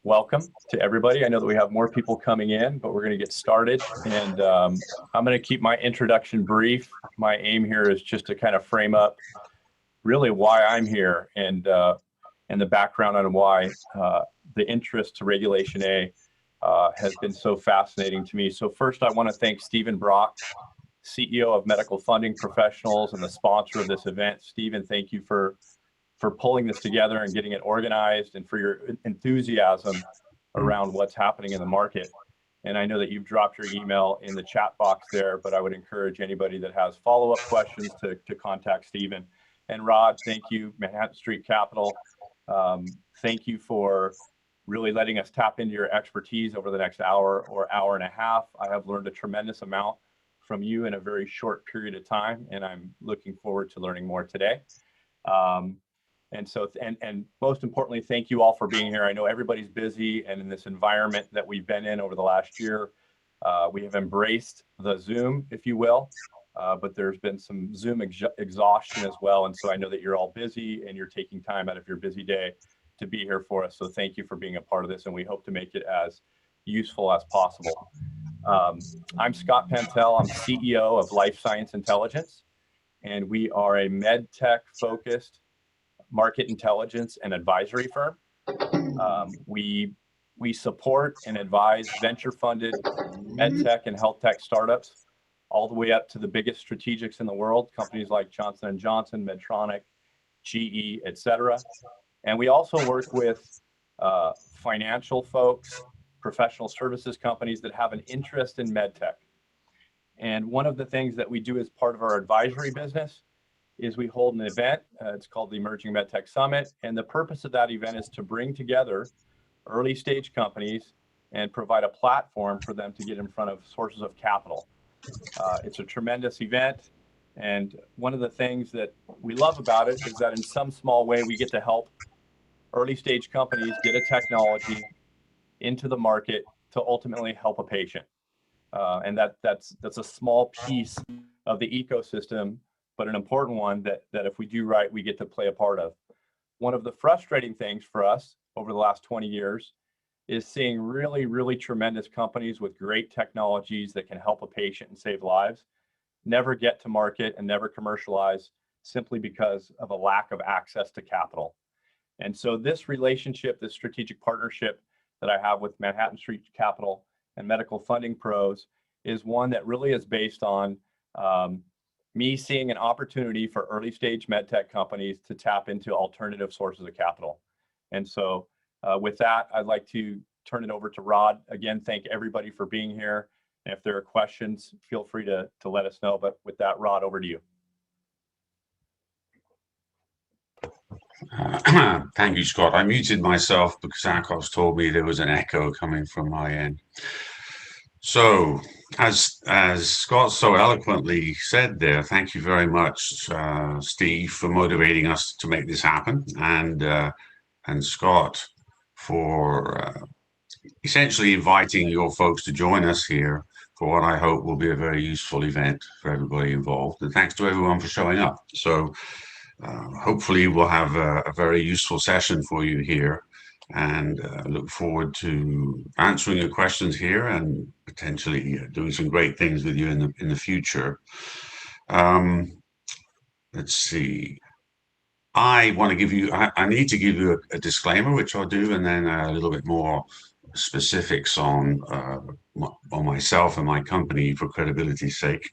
welcome to everybody. I know that we have more people coming in, but we're going to get started. And I'm going to keep my introduction brief. My aim here is just to kind of frame up really why I'm here and the background on why the interest to Regulation A has been so fascinating to me. So first, I want to thank Stephen Brock, CEO of Medical Funding Professionals and the sponsor of this event. Stephen, thank you for pulling this together and getting it organized, and for your enthusiasm around what's happening in the market. And I know that you've dropped your email in the chat box there, but I would encourage anybody that has follow-up questions to contact Stephen. And Rod, thank you, Manhattan Street Capital. Thank you for really letting us tap into your expertise over the next hour or hour and a half. I have learned a tremendous amount from you in a very short period of time, and I'm looking forward to learning more today. And most importantly, thank you all for being here. I know everybody's busy, and in this environment that we've been in over the last year, we have embraced the Zoom, if you will, but there's been some Zoom exhaustion as well. And so I know that you're all busy and you're taking time out of your busy day to be here for us. So thank you for being a part of this, and we hope to make it as useful as possible. I'm Scott Pentel. I'm CEO of Life Science Intelligence, and we are a Medtech focused market intelligence and advisory firm. We support and advise venture-funded medtech and health tech startups, all the way up to the biggest strategics in the world, companies like Johnson & Johnson, Medtronic, GE, etc. And we also work with financial folks, professional services companies that have an interest in medtech. And one of the things that we do as part of our advisory business is we hold an event. It's called the Emerging MedTech Summit. And the purpose of that event is to bring together early stage companies and provide a platform for them to get in front of sources of capital. It's a tremendous event. And one of the things that we love about it is that in some small way, we get to help early stage companies get a technology into the market to ultimately help a patient. And that's a small piece of the ecosystem, but an important one that if we do right, we get to play a part of. One of the frustrating things for us over the last 20 years is seeing really, really tremendous companies with great technologies that can help a patient and save lives never get to market and never commercialize simply because of a lack of access to capital. And so this relationship, this strategic partnership that I have with Manhattan Street Capital and Medical Funding Pros is one that really is based on me seeing an opportunity for early stage medtech companies to tap into alternative sources of capital. And so with that, I'd like to turn it over to Rod. Again, thank everybody for being here. And if there are questions, feel free to let us know. But with that, Rod, over to you. Thank you, Scott. I muted myself because Akos told me there was an echo coming from my end. So, as Scott so eloquently said there, thank you very much, Steve, for motivating us to make this happen, and Scott for essentially inviting your folks to join us here for what I hope will be a very useful event for everybody involved. And thanks to everyone for showing up. So hopefully we'll have a very useful session for you here, and look forward to answering your questions here and potentially doing some great things with you in the future. Let's see. I need to give you a disclaimer, which I'll do, and then a little bit more specifics on myself and my company for credibility's sake.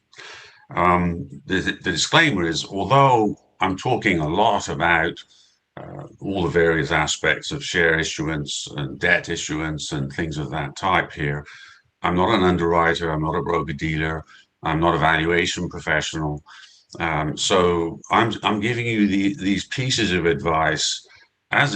The disclaimer is, although I'm talking a lot about all the various aspects of share issuance and debt issuance and things of that type here, I'm not an underwriter, I'm not a broker-dealer, I'm not a valuation professional. So I'm giving you these pieces of advice as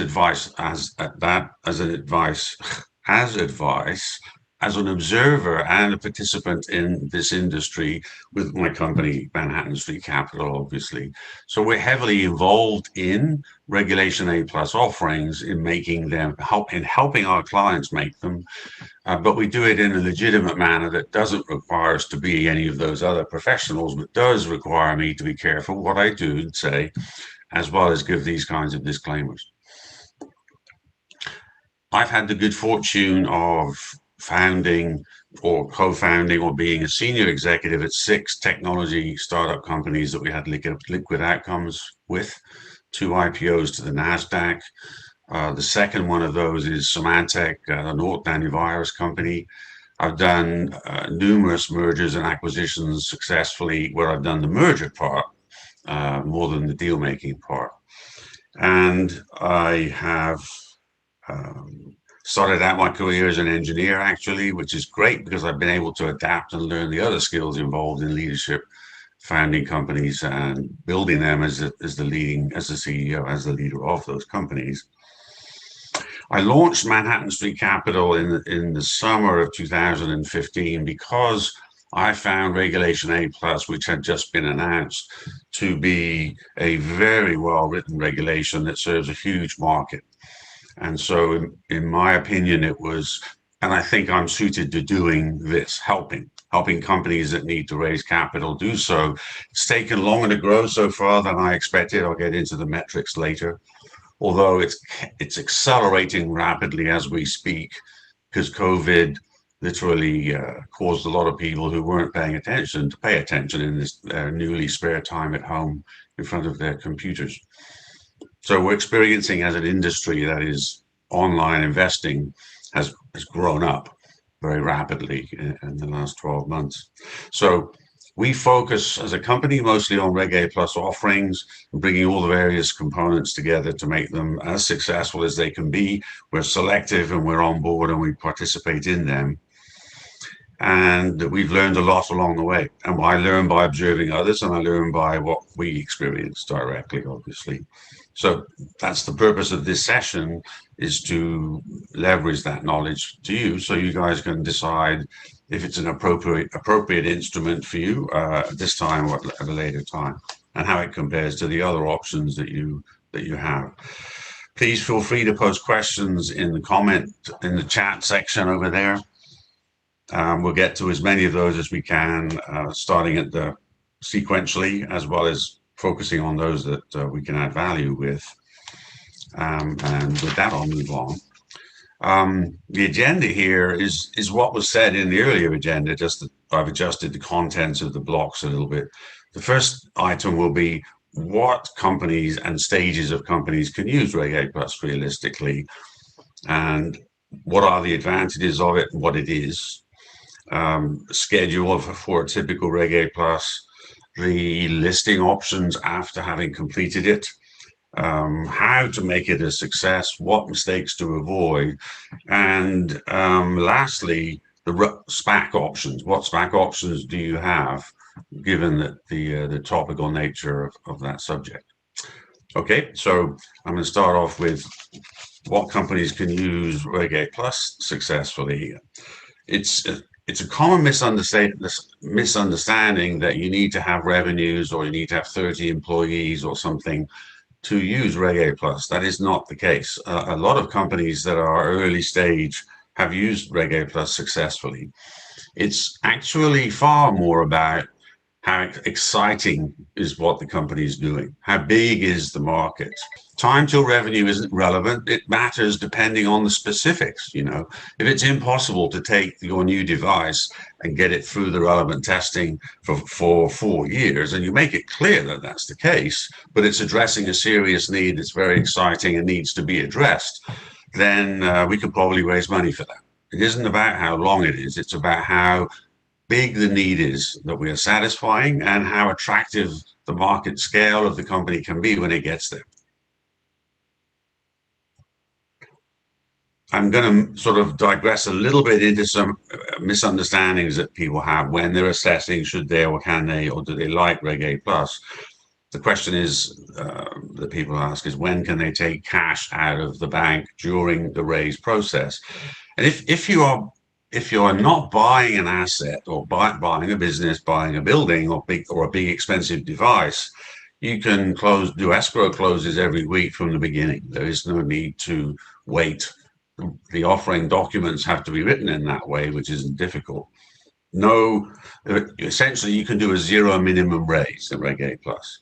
an observer and a participant in this industry with my company, Manhattan Street Capital, obviously. So we're heavily involved in Regulation A+ offerings, in making them, helping our clients make them, but we do it in a legitimate manner that doesn't require us to be any of those other professionals, but does require me to be careful what I do and say, as well as give these kinds of disclaimers. I've had the good fortune of founding or co-founding or being a senior executive at 6 technology startup companies that we had liquid outcomes with, 2 IPOs to the NASDAQ. The second one of those is Symantec, a Norton antivirus company. I've done numerous mergers and acquisitions successfully where I've done the merger part more than the deal making part. And I have started out my career as an engineer, actually, which is great because I've been able to adapt and learn the other skills involved in leadership, founding companies and building them as the CEO, as the leader of those companies. I launched Manhattan Street Capital in the summer of 2015 because I found Regulation A+, which had just been announced, to be a very well-written regulation that serves a huge market. And so in my opinion, it was, and I think I'm suited to doing this, helping companies that need to raise capital do so. It's taken longer to grow so far than I expected. I'll get into the metrics later, although it's accelerating rapidly as we speak, because COVID literally caused a lot of people who weren't paying attention to pay attention in this newly spare time at home in front of their computers. So we're experiencing as an industry that is online investing has grown up very rapidly in the last 12 months. So we focus as a company mostly on Reg A+ offerings, bringing all the various components together to make them as successful as they can be. We're selective and we're on board and we participate in them. And we've learned a lot along the way. And I learn by observing others and I learn by what we experience directly, obviously. So that's the purpose of this session, is to leverage that knowledge to you so you guys can decide if it's an appropriate instrument for you this time or at a later time, and how it compares to the other options that you have. Please feel free to post questions in the chat section over there. We'll get to as many of those as we can, starting at the sequentially, as well as focusing on those that we can add value with. And with that, I'll move on. The agenda here is what was said in the earlier agenda, just that I've adjusted the contents of the blocks a little bit. The first item will be what companies and stages of companies can use Reg A+ realistically, and what are the advantages of it and what it is. Schedule for a typical Reg A+, the listing options after having completed it, how to make it a success, what mistakes to avoid, and lastly, the SPAC options. What SPAC options do you have, given that the topical nature of that subject? Okay, so I'm going to start off with what companies can use Reg A+ successfully. It's a common misunderstanding that you need to have revenues or you need to have 30 employees or something to use Reg A+. That is not the case. A lot of companies that are early stage have used Reg A+ successfully. It's actually far more about how exciting is what the company is doing, how big is the market. Time till revenue isn't relevant. It matters depending on the specifics. You know, if it's impossible to take your new device and get it through the relevant testing for 4 years, and you make it clear that that's the case, but it's addressing a serious need that's very exciting and needs to be addressed, then we could probably raise money for that. It isn't about how long it is. It's about how big the need is that we are satisfying and how attractive the market scale of the company can be when it gets there. I'm going to sort of digress a little bit into some misunderstandings that people have when they're assessing should they or can they or do they like Reg A+. The question is that people ask is, when can they take cash out of the bank during the raise process? And if you are not buying an asset or buying a business, buying a building or a big expensive device, you can do escrow closes every week from the beginning. There is no need to wait. The offering documents have to be written in that way, which isn't difficult. no, essentially you can do a zero minimum raise in Reg A plus,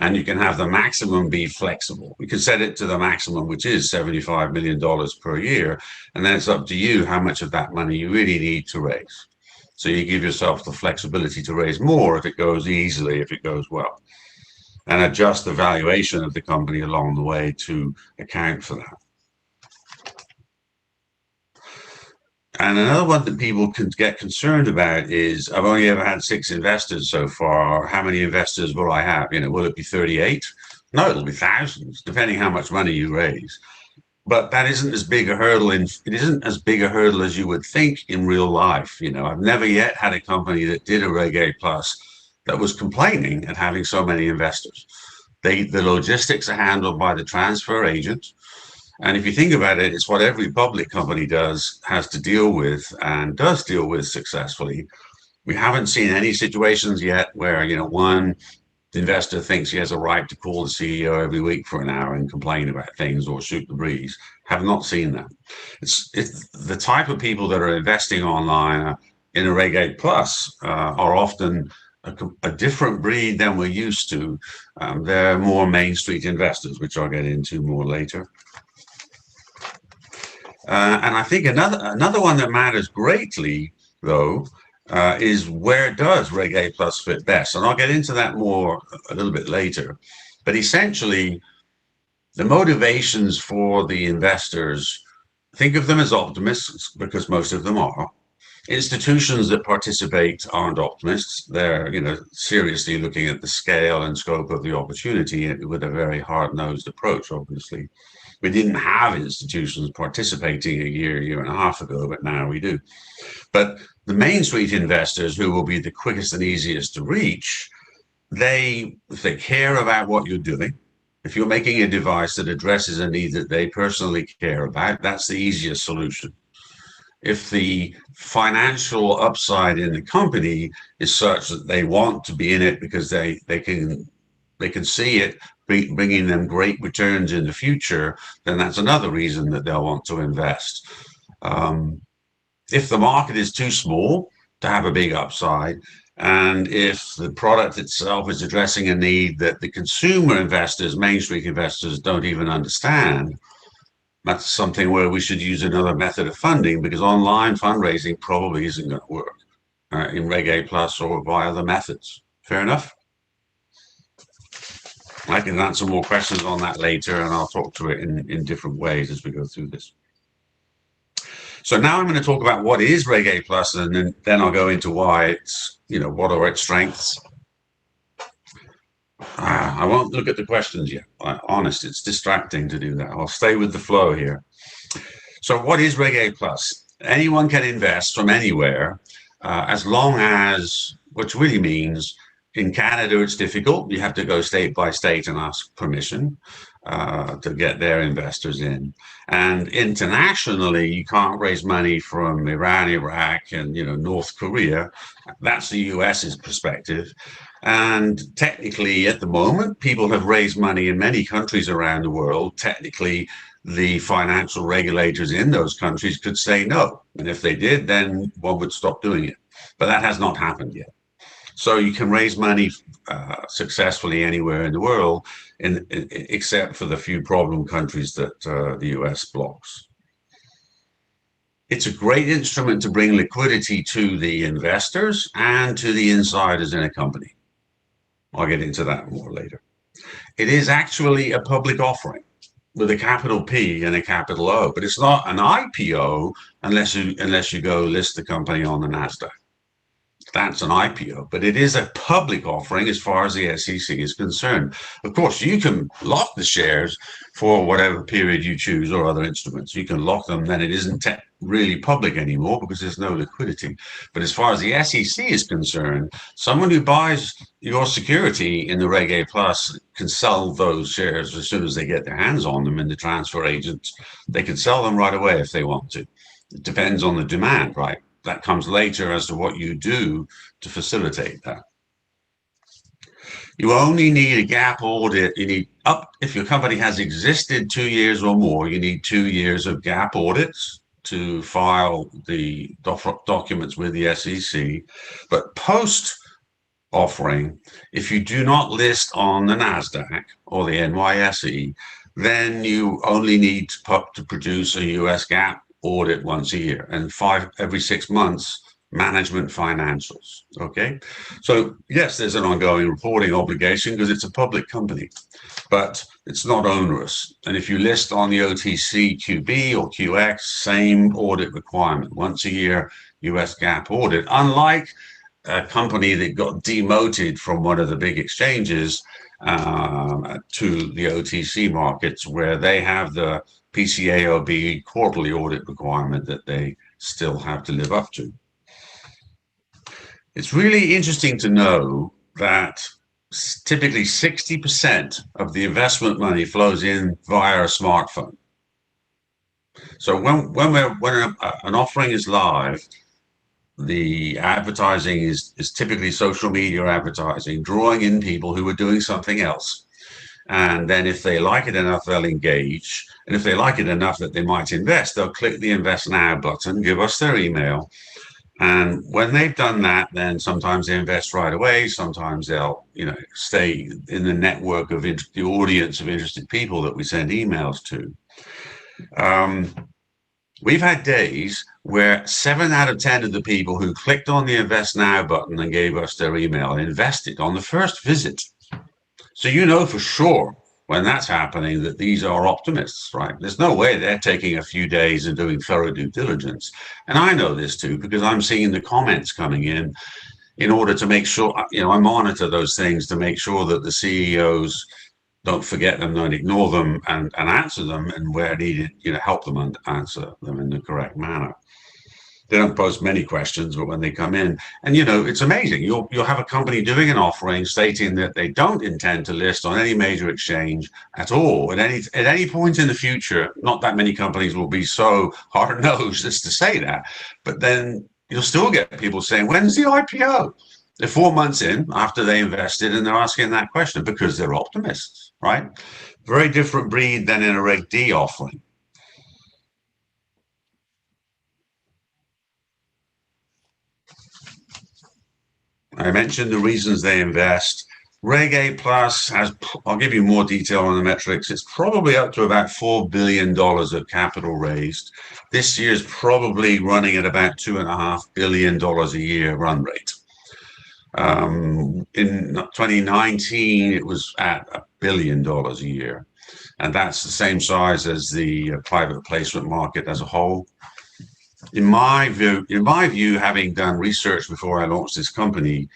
and you can have the maximum be flexible. We can set it to the maximum, which is $75 million per year, and then it's up to you how much of that money you really need to raise. So you give yourself the flexibility to raise more if it goes easily, if it goes well, and adjust the valuation of the company along the way to account for that. And another one that people can get concerned about is, I've only ever had 6 investors so far. How many investors will I have? Will it be 38? No, it'll be thousands, depending how much money you raise. But that isn't as big a hurdle it isn't as big a hurdle as you would think in real life. I've never yet had a company that did a Reg A plus that was complaining at having so many investors. The logistics are handled by the transfer agent. And if you think about it, it's what every public company has to deal with and does deal with successfully. We haven't seen any situations yet where, one investor thinks he has a right to call the CEO every week for an hour and complain about things or shoot the breeze. Have not seen that. It's the type of people that are investing online in a Reg A plus are often a different breed than we're used to. They're more Main Street investors, which I'll get into more later. And I think another one that matters greatly, though, is where does Reg A plus fit best? And I'll get into that more a little bit later. But essentially, the motivations for the investors, think of them as optimists, because most of them are. Institutions that participate aren't optimists. They're, seriously looking at the scale and scope of the opportunity with a very hard-nosed approach, obviously. We didn't have institutions participating a year and a half ago, but now we do. But the Main Street investors, who will be the quickest and easiest to reach, if they care about what you're doing, if you're making a device that addresses a need that they personally care about, that's the easiest solution. If the financial upside in the company is such that they want to be in it because they can see it bringing them great returns in the future, then that's another reason that they'll want to invest. If the market is too small to have a big upside, and if the product itself is addressing a need that the consumer investors, Main Street investors, don't even understand, that's something where we should use another method of funding, because online fundraising probably isn't going to work in Reg A plus or via other methods. Fair enough? I can answer more questions on that later, and I'll talk to it in different ways as we go through this. So now I'm going to talk about what is Reg A plus, and then I'll go into why it's, what are its strengths. I won't look at the questions yet. Honest, it's distracting to do that. I'll stay with the flow here. So what is Reg A plus? Anyone can invest from anywhere, as long as, which really means, in Canada, it's difficult. You have to go state by state and ask permission to get their investors in. And internationally, you can't raise money from Iran, Iraq, and North Korea. That's the US's perspective. And technically, at the moment, people have raised money in many countries around the world. Technically, the financial regulators in those countries could say no. And if they did, then one would stop doing it. But that has not happened yet. So you can raise money successfully anywhere in the world, except for the few problem countries that the US blocks. It's a great instrument to bring liquidity to the investors and to the insiders in a company. I'll get into that more later. It is actually a public offering with a capital P and a capital O, but it's not an IPO unless you go list the company on the NASDAQ. That's an IPO, but it is a public offering as far as the SEC is concerned. Of course, you can lock the shares for whatever period you choose, or other instruments. You can lock them, then it isn't really public anymore because there's no liquidity. But as far as the SEC is concerned, someone who buys your security in the Reg A plus can sell those shares as soon as they get their hands on them, and the transfer agents, they can sell them right away if they want to. It depends on the demand, right? That comes later as to what you do to facilitate that. You only need a gap audit. You need if your company has existed 2 years or more, you need 2 years of gap audits to file the documents with the SEC, but post offering, if you do not list on the NASDAQ or the NYSE, then you only need to produce a US GAAP audit once a year and every 6 months management financials. Okay, so yes, there's an ongoing reporting obligation because it's a public company, but it's not onerous. And if you list on the OTC QB or QX, same audit requirement, once a year US GAAP audit, unlike a company that got demoted from one of the big exchanges to the OTC markets, where they have the PCAOB quarterly audit requirement that they still have to live up to. It's really interesting to know that typically 60% of the investment money flows in via a smartphone. So when an offering is live, the advertising is typically social media advertising, drawing in people who are doing something else. And then if they like it enough, they'll engage. And if they like it enough that they might invest, they'll click the Invest Now button, give us their email. And when they've done that, then sometimes they invest right away. Sometimes they'll, stay in the network of the audience of interested people that we send emails to. We've had days where 7 out of 10 of the people who clicked on the Invest Now button and gave us their email invested on the first visit. So you know for sure when that's happening that these are optimists, right? There's no way they're taking a few days and doing thorough due diligence. And I know this too, because I'm seeing the comments coming in order to make sure, I monitor those things to make sure that the CEOs don't forget them, don't ignore them, and answer them, and where needed, help them and answer them in the correct manner. They don't post many questions, but when they come in, and it's amazing. You'll have a company doing an offering stating that they don't intend to list on any major exchange at all at any point in the future. Not that many companies will be so hard-nosed as to say that, but then you'll still get people saying, "When's the IPO?" They're 4 months in after they invested, and they're asking that question because they're optimists, right? Very different breed than in a Reg D offering. I mentioned the reasons they invest. Reg A Plus has, I'll give you more detail on the metrics. It's probably up to about $4 billion of capital raised. This year's probably running at about $2.5 billion a year run rate. In 2019, it was at $1 billion a year. And that's the same size as the private placement market as a whole. In my view, having done research before I launched this company,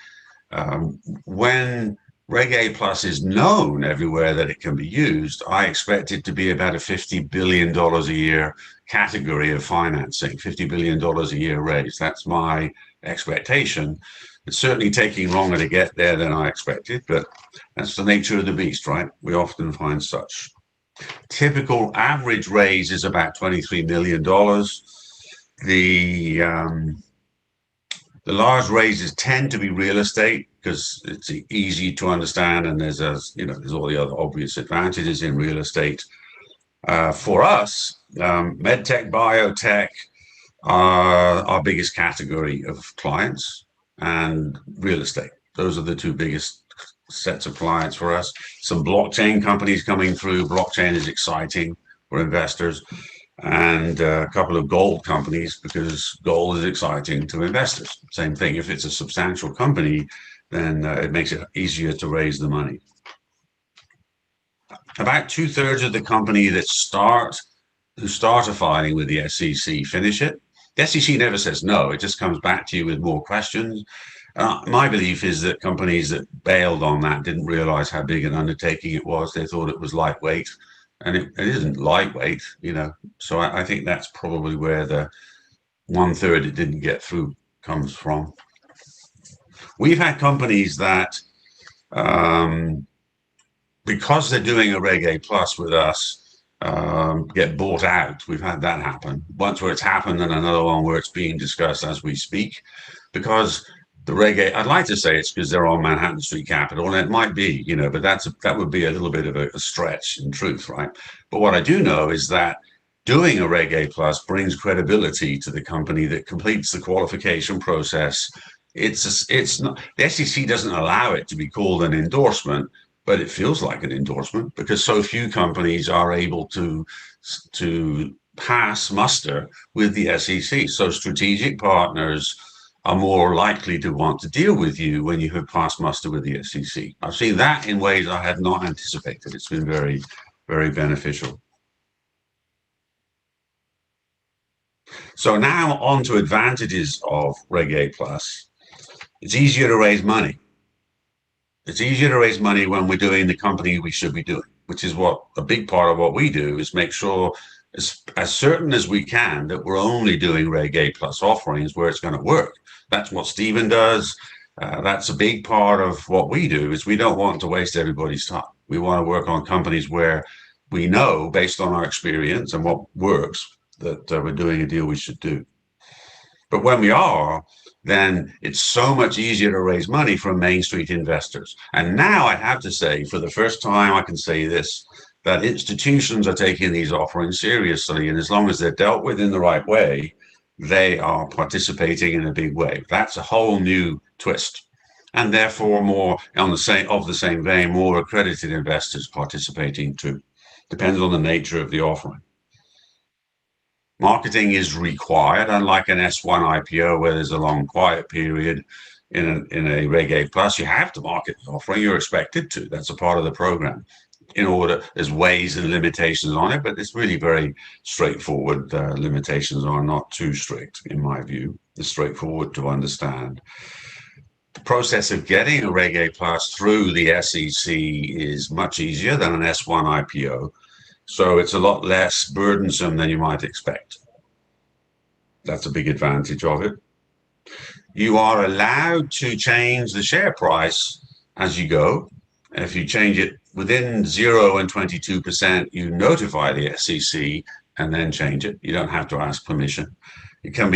when Reg A Plus is known everywhere that it can be used, I expect it to be about a $50 billion a year category of financing, $50 billion a year raised. That's my expectation. It's certainly taking longer to get there than I expected, but that's the nature of the beast, right? We often find such. Typical average raise is about $23 million. The large raises tend to be real estate because it's easy to understand, and there's all the other obvious advantages in real estate. For us, medtech, biotech are our biggest category of clients, and real estate. Those are the two biggest sets of clients for us. Some blockchain companies coming through. Blockchain is exciting for investors. And a couple of gold companies, because gold is exciting to investors. Same thing, if it's a substantial company, then it makes it easier to raise the money. About 2/3 of the company who start a filing with the SEC finish it. The SEC never says no, it just comes back to you with more questions. My belief is that companies that bailed on that didn't realize how big an undertaking it was. They thought it was lightweight. And it isn't lightweight, so I think that's probably where the 1/3 it didn't get through comes from. We've had companies that, because they're doing a Reg A Plus with us, get bought out. We've had that happen. Once where it's happened, and another one where it's being discussed as we speak, because the Reg A, I'd like to say it's because they're on Manhattan Street Capital, and it might be, but that would be a little bit of a stretch in truth, right? But what I do know is that Doing a Reg A plus brings credibility to the company that completes the qualification process. It's not, the SEC doesn't allow it to be called an endorsement, but it feels like an endorsement because so few companies are able to pass muster with the SEC. So strategic partners are more likely to want to deal with you when you have passed muster with the SEC. I've seen that in ways I had not anticipated. It's been very, very beneficial. So now on to advantages of Reg A plus. It's easier to raise money. It's easier to raise money when we're doing the company we should be doing, which is what a big part of what we do is make sure as certain as we can that we're only doing Reg A plus offerings where it's going to work. That's what Stephen does. That's a big part of what we do is we don't want to waste everybody's time. We want to work on companies where we know based on our experience and what works that we're doing a deal we should do. But when we are, then it's so much easier to raise money from Main Street investors. And now I have to say, for the first time, I can say this, that institutions are taking these offerings seriously. And as long as they're dealt with in the right way, they are participating in a big way. That's a whole new twist. And therefore, more on the same vein, more accredited investors participating too. Depends on the nature of the offering. Marketing is required, unlike an S1 IPO where there's a long quiet period. In a Reg A plus, you have to market the offering. You're expected to. That's a part of the program. In order, there's ways and limitations on it, but it's really very straightforward. Limitations are not too strict, in my view. It's straightforward to understand. The process of getting a Reg A plus through the SEC is much easier than an S1 IPO. So it's a lot less burdensome than you might expect. That's a big advantage of it. You are allowed to change the share price as you go. If you change it within 0 and 22%, you notify the SEC and then change it. You don't have to ask permission. It can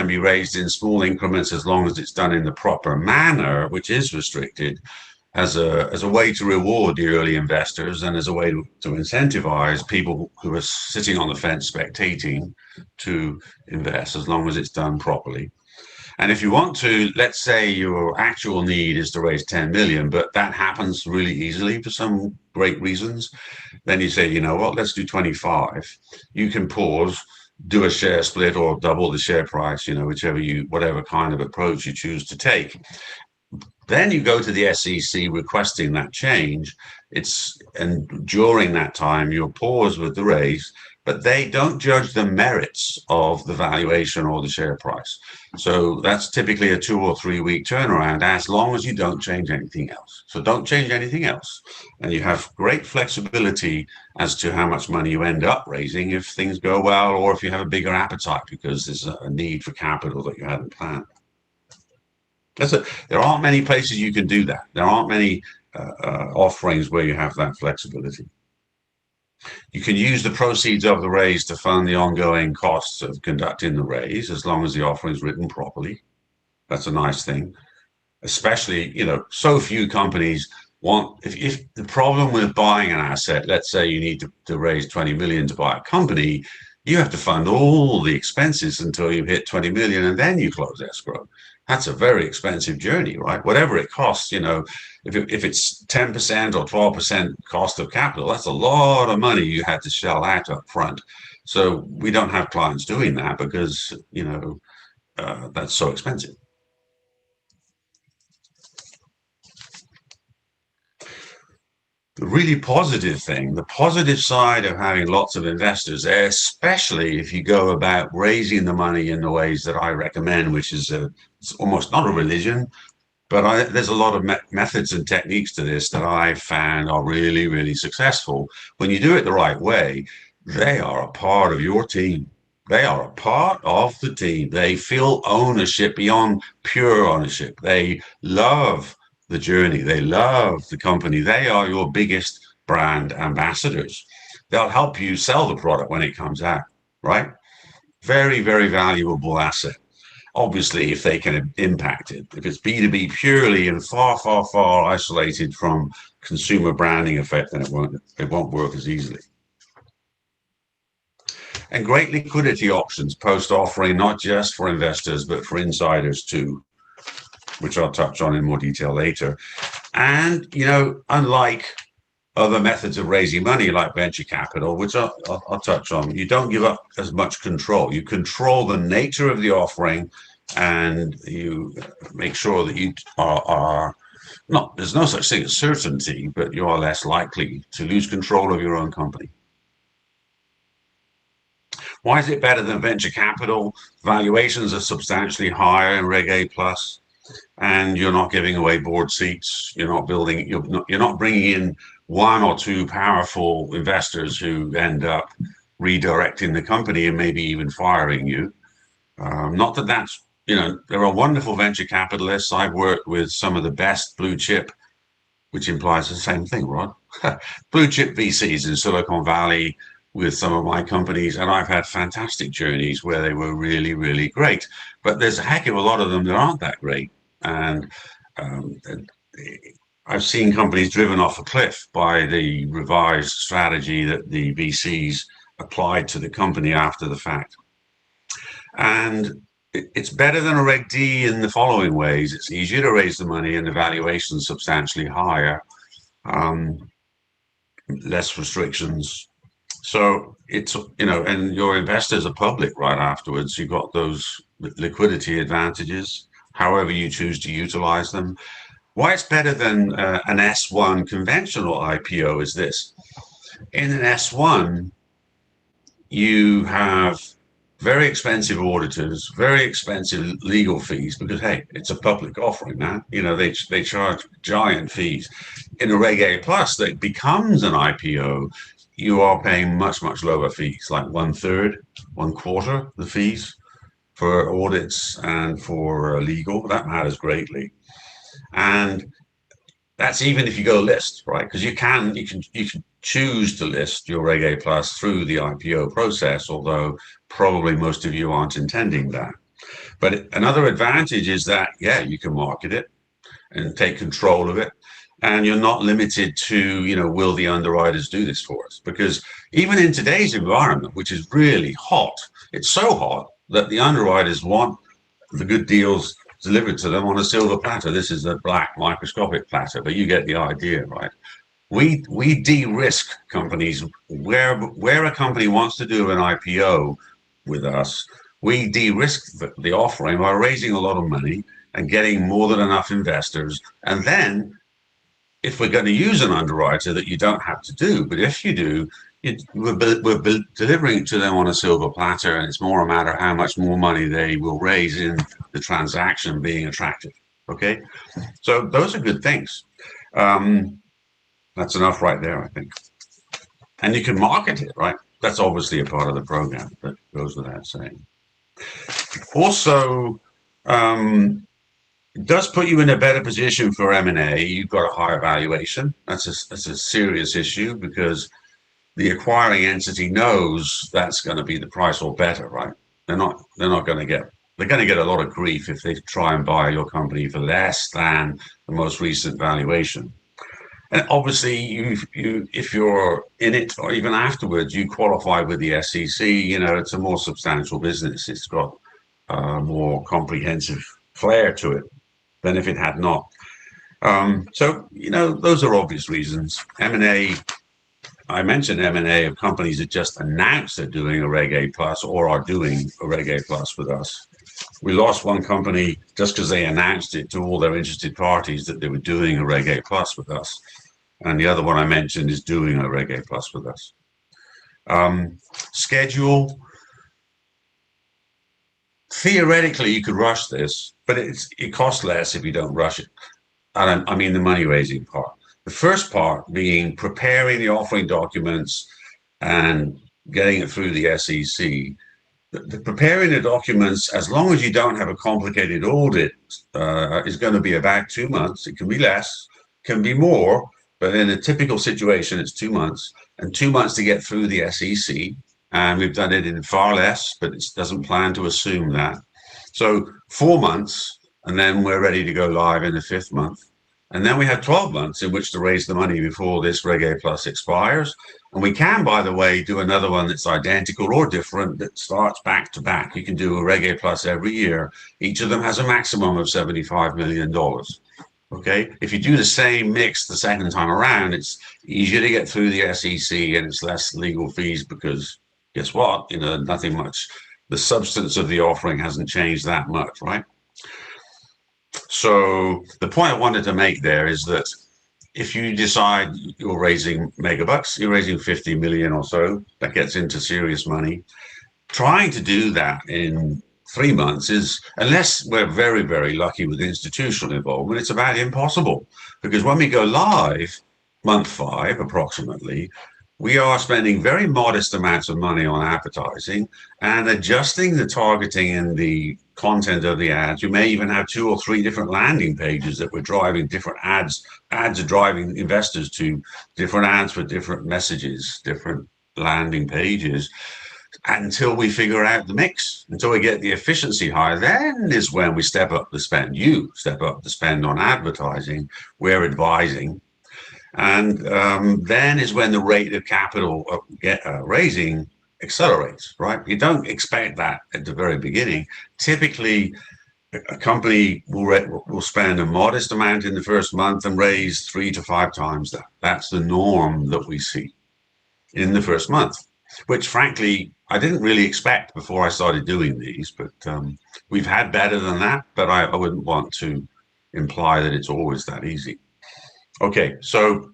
be raised in small increments as long as it's done in the proper manner, which is restricted, as a way to reward the early investors and as a way to incentivize people who are sitting on the fence spectating to invest as long as it's done properly. And if you want to, let's say your actual need is to raise 10 million, but that happens really easily for some great reasons, then you say, you know what, let's do 25. You can pause, do a share split or double the share price, whatever kind of approach you choose to take. Then you go to the SEC requesting that change. And during that time, you'll pause with the raise, but they don't judge the merits of the valuation or the share price. So that's typically a 2 or 3 week turnaround, as long as you don't change anything else. So don't change anything else. And you have great flexibility as to how much money you end up raising if things go well, or if you have a bigger appetite because there's a need for capital that you hadn't planned. There aren't many places you can do that. There aren't many offerings where you have that flexibility. You can use the proceeds of the raise to fund the ongoing costs of conducting the raise, as long as the offering is written properly. That's a nice thing. Especially, so few companies want, if the problem with buying an asset, let's say you need to raise 20 million to buy a company, you have to fund all the expenses until you hit 20 million and then you close escrow. That's a very expensive journey, right? Whatever it costs, if it's 10% or 12% cost of capital, that's a lot of money you had to shell out up front. So we don't have clients doing that because, that's so expensive. The really positive thing, the positive side of having lots of investors, especially if you go about raising the money in the ways that I recommend, which is it's almost not a religion, but there's a lot of methods and techniques to this that I've found are really, really successful. When you do it the right way, they are a part of your team. They are a part of the team. They feel ownership beyond pure ownership. They love the journey. They love the company. They are your biggest brand ambassadors. They'll help you sell the product when it comes out, right? Very, very valuable asset. Obviously, if they can impact it. If it's B2B purely and far, far, far isolated from consumer branding effect, then it won't work as easily. and great liquidity options post-offering, not just for investors, but for insiders too, which I'll touch on in more detail later. And, unlike other methods of raising money like venture capital, which I'll touch on, you don't give up as much control. You control the nature of the offering, and you make sure that you are not, there's no such thing as certainty, but you are less likely to lose control of your own company. Why is it better than venture capital? Valuations are substantially higher in Reg A plus, and you're not giving away board seats. You're not bringing in one or two powerful investors who end up redirecting the company and maybe even firing you. Not that that's, there are wonderful venture capitalists. I've worked with some of the best blue chip, which implies the same thing, Rod. Blue chip VCs in Silicon Valley with some of my companies, and I've had fantastic journeys where they were really, really great. But there's a heck of a lot of them that aren't that great. And I've seen companies driven off a cliff by the revised strategy that the VCs applied to the company after the fact. And it's better than a Reg D in the following ways. It's easier to raise the money and the valuation is substantially higher, less restrictions. So it's, and your investors are public right afterwards. You've got those liquidity advantages, however you choose to utilize them. Why it's better than an S1 conventional IPO is this. In an S1, you have very expensive auditors, very expensive legal fees, because, hey, it's a public offering now. They charge giant fees. In a Reg A plus that becomes an IPO, you are paying much, much lower fees, like 1/3, 1/4 the fees for audits and for legal. That matters greatly. And that's even if you go list, right? Because you can choose to list your Reg A plus through the IPO process, although probably most of you aren't intending that. But another advantage is that, yeah, you can market it and take control of it. And you're not limited to, will the underwriters do this for us? Because even in today's environment, which is really hot, it's so hot that the underwriters want the good deals delivered to them on a silver platter. This is a black microscopic platter, but you get the idea, right? We de-risk companies where a company wants to do an IPO with us. We de-risk the offering by raising a lot of money and getting more than enough investors. And then if we're going to use an underwriter that you don't have to do, but if you do, we're delivering it to them on a silver platter, and it's more a matter of how much more money they will raise in the transaction being attractive. Okay, so those are good things. That's enough right there, I think. And you can market it, right? That's obviously a part of the program, that goes without saying. Also, it does put you in a better position for M&A. You've got a higher valuation. That's a serious issue, because the acquiring entity knows that's going to be the price or better, right? They're going to get a lot of grief if they try and buy your company for less than the most recent valuation. And obviously, if you're in it or even afterwards, you qualify with the SEC. It's a more substantial business. It's got more comprehensive flair to it than if it had not. So, those are obvious reasons. M&A, I mentioned M&A of companies that just announced they're doing a Reg A plus or are doing a Reg A plus with us. We lost one company just because they announced it to all their interested parties that they were doing a Reg A plus with us. And the other one I mentioned is doing a Reg A plus with us. Schedule. Theoretically, you could rush this, but it costs less if you don't rush it. And I mean the money raising part. The first part being preparing the offering documents and getting it through the SEC. The preparing the documents, as long as you don't have a complicated audit, is going to be about 2 months. It can be less, can be more, but in a typical situation, it's 2 months, and 2 months to get through the SEC. And we've done it in far less, but it doesn't plan to assume that. So 4 months, and then we're ready to go live in the 5th month. And then we have 12 months in which to raise the money before this Reg A Plus expires. And we can, by the way, do another one that's identical or different that starts back to back. You can do a Reg A Plus every year. Each of them has a maximum of $75 million. Okay, if you do the same mix the second time around, it's easier to get through the SEC and it's less legal fees because guess what? Nothing much. The substance of the offering hasn't changed that much, right? So the point I wanted to make there is that if you decide you're raising megabucks, you're raising 50 million or so, that gets into serious money. Trying to do that in 3 months is, unless we're very, very lucky with institutional involvement, it's about impossible. Because when we go live, month 5 approximately, we are spending very modest amounts of money on advertising and adjusting the targeting and the content of the ads. You may even have 2 or 3 different landing pages that we're driving different ads. Ads are driving investors to different ads for different messages, different landing pages, until we figure out the mix, until we get the efficiency higher. Then is when we step up the spend. You step up the spend on advertising. We're advising. And then is when the rate of capital raising accelerates, right? You don't expect that at the very beginning. Typically, a company will spend a modest amount in the first month and raise 3 to 5 times that. That's the norm that we see in the first month, which frankly, I didn't really expect before I started doing these, but we've had better than that, but I wouldn't want to imply that it's always that easy. Okay, so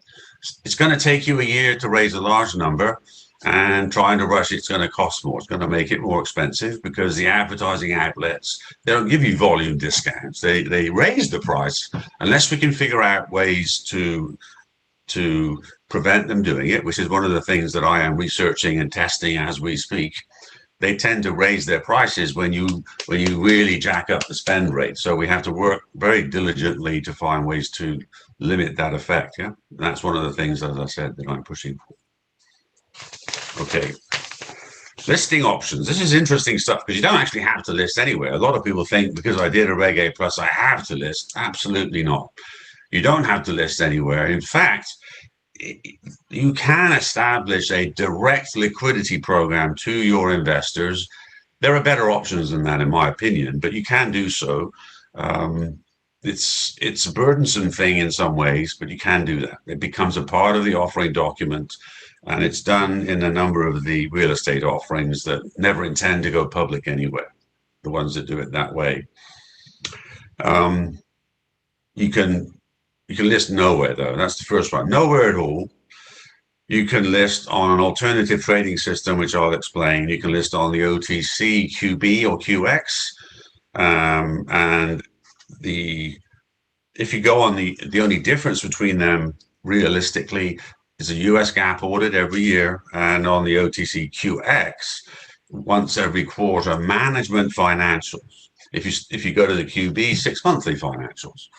it's going to take you a year to raise a large number, and trying to rush it's going to cost more. It's going to make it more expensive because the advertising outlets, they don't give you volume discounts. They raise the price unless we can figure out ways to prevent them doing it, which is one of the things that I am researching and testing as we speak. They tend to raise their prices when you really jack up the spend rate. So we have to work very diligently to find ways to limit that effect. Yeah, and that's one of the things, as I said, that I'm pushing for. Okay, listing options. This is interesting stuff because you don't actually have to list anywhere. A lot of people think because I did a Reg A Plus, I have to list. Absolutely not. You don't have to list anywhere. In fact, you can establish a direct liquidity program to your investors. There are better options than that, in my opinion, but you can do so. It's a burdensome thing in some ways, but you can do that. It becomes a part of the offering document, and it's done in a number of the real estate offerings that never intend to go public anywhere, the ones that do it that way. You can list nowhere, though. That's the first one. Nowhere at all. You can list on an alternative trading system, which I'll explain. You can list on the OTC QB or QX. And if you go on the only difference between them realistically is a US GAAP audit every year. And on the OTC QX, once every quarter, management financials. If you go to the QB, 6 monthly financials.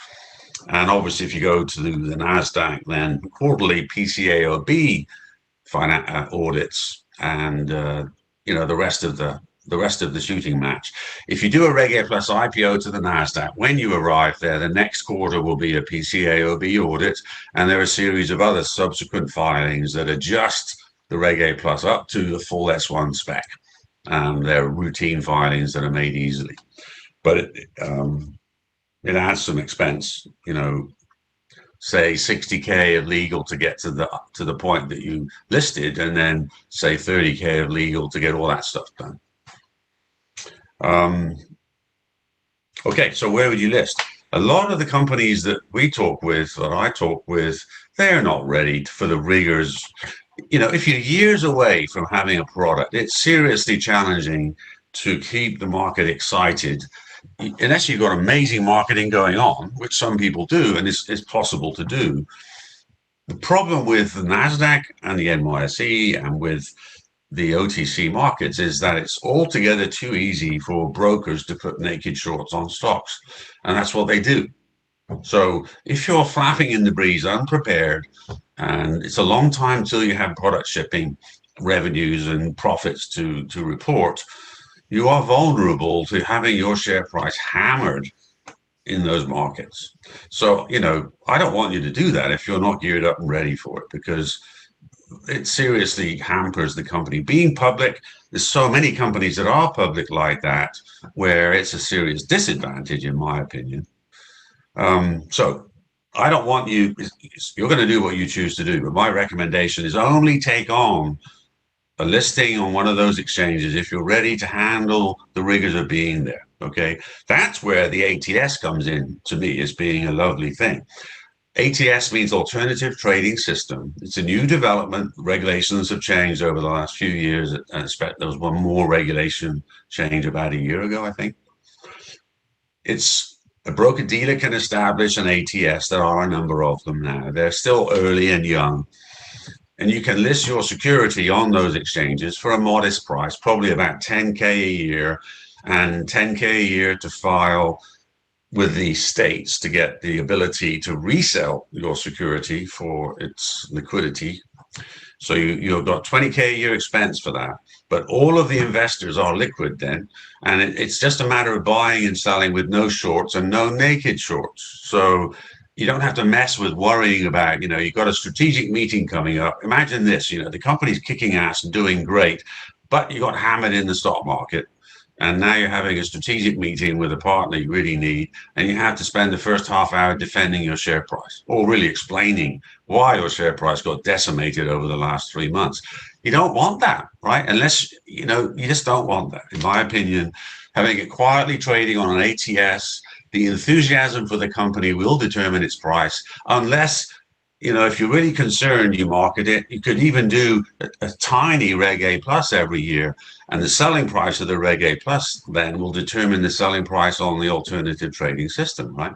And obviously, if you go to the NASDAQ, then quarterly PCAOB audits and the rest of the shooting match. If you do a Reg A Plus IPO to the NASDAQ, when you arrive there, the next quarter will be a PCAOB audit, and there are a series of other subsequent filings that adjust the Reg A Plus up to the full S1 spec. They're routine filings that are made easily, but it adds some expense, say 60K of legal to get to the point that you listed, and then say 30K of legal to get all that stuff done. Okay, so where would you list? A lot of the companies that I talk with, they're not ready for the rigors. If you're years away from having a product, it's seriously challenging to keep the market excited unless you've got amazing marketing going on, which some people do, and it's possible to do. The problem with the NASDAQ and the NYSE and with the OTC markets is that it's altogether too easy for brokers to put naked shorts on stocks. And that's what they do. So if you're flapping in the breeze unprepared, and it's a long time till you have product shipping revenues and profits to report, you are vulnerable to having your share price hammered in those markets. So, I don't want you to do that if you're not geared up and ready for it, because it seriously hampers the company. Being public, there's so many companies that are public like that, where it's a serious disadvantage, in my opinion. So I don't want you, you're going to do what you choose to do, but my recommendation is only take on a listing on one of those exchanges if you're ready to handle the rigors of being there. Okay. That's where the ATS comes in to me as being a lovely thing. ATS means Alternative Trading System. It's a new development. Regulations have changed over the last few years. I expect there was one more regulation change about a year ago, I think. It's a broker dealer can establish an ATS. There are a number of them now. They're still early and young. And you can list your security on those exchanges for a modest price, probably about 10K a year, and 10K a year to file with the states to get the ability to resell your security for its liquidity. So you've got 20K a year expense for that. But all of the investors are liquid then. And it's just a matter of buying and selling with no shorts and no naked shorts. So you don't have to mess with worrying about, you've got a strategic meeting coming up. Imagine this, the company's kicking ass and doing great, but you got hammered in the stock market. And now you're having a strategic meeting with a partner you really need, and you have to spend the first half hour defending your share price, or really explaining why your share price got decimated over the last 3 months. You don't want that, right? Unless, you just don't want that. In my opinion, having it quietly trading on an ATS, the enthusiasm for the company will determine its price, unless if you're really concerned, you market it. You could even do a tiny Reg A plus every year, and the selling price of the Reg A plus then will determine the selling price on the alternative trading system, right?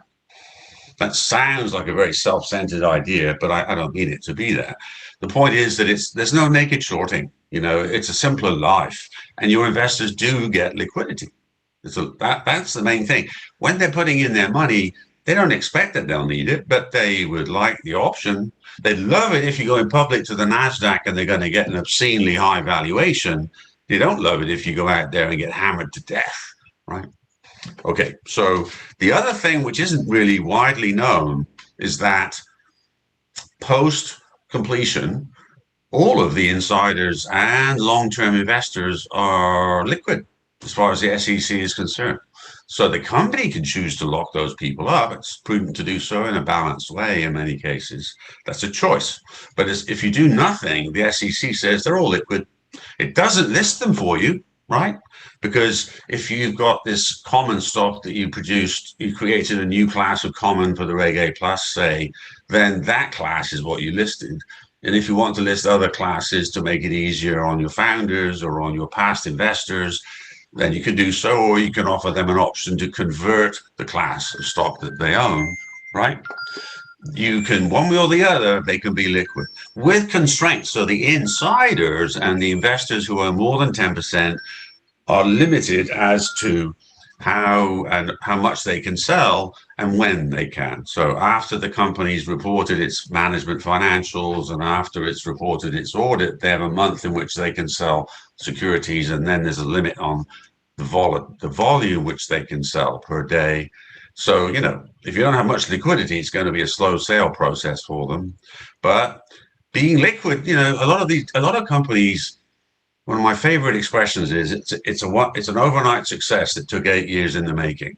That sounds like a very self-centered idea, but I don't mean it to be that. The point is that there's no naked shorting. It's a simpler life, and your investors do get liquidity. So that's the main thing. When they're putting in their money, they don't expect that they'll need it, but they would like the option. They'd love it if you go in public to the NASDAQ and they're going to get an obscenely high valuation. They don't love it if you go out there and get hammered to death, right? Okay, so the other thing which isn't really widely known is that post-completion, all of the insiders and long-term investors are liquid as far as the SEC is concerned. So the company can choose to lock those people up. It's prudent to do so in a balanced way in many cases. That's a choice. But if you do nothing, the SEC says they're all liquid. It doesn't list them for you, right? Because if you've got this common stock that you produced, you created a new class of common for the Reg A plus, say, then that class is what you listed. And if you want to list other classes to make it easier on your founders or on your past investors, then you can do so, or you can offer them an option to convert the class of stock that they own, right? You can, one way or the other, they can be liquid with constraints. So the insiders and the investors who own more than 10% are limited as to how much they can sell and when they can. So after the company's reported its management financials and after it's reported its audit, they have a month in which they can sell securities, and then there's a limit on the volume which they can sell per day. So, if you don't have much liquidity, it's going to be a slow sale process for them. But being liquid, a lot of companies, one of my favorite expressions is it's an overnight success that took 8 years in the making.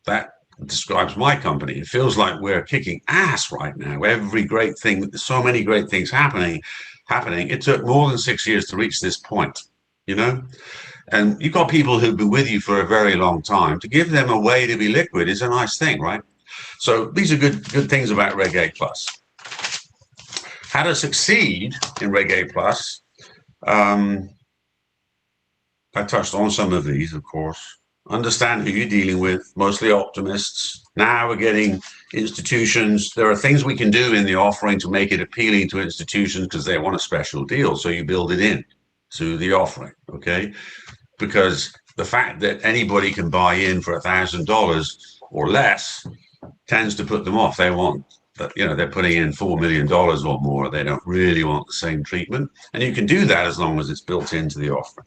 That describes my company. It feels like we're kicking ass right now. Every great thing, so many great things happening. It took more than 6 years to reach this point, And you've got people who've been with you for a very long time. To give them a way to be liquid is a nice thing, right? So these are good things about Reg A plus. How to succeed in Reg A plus. I touched on some of these, of course. Understand who you're dealing with, mostly optimists. Now we're getting institutions. There are things we can do in the offering to make it appealing to institutions because they want a special deal. So you build it in to the offering, okay? Because the fact that anybody can buy in for $1,000 or less tends to put them off. They want, they're putting in $4 million or more. They don't really want the same treatment. And you can do that as long as it's built into the offering.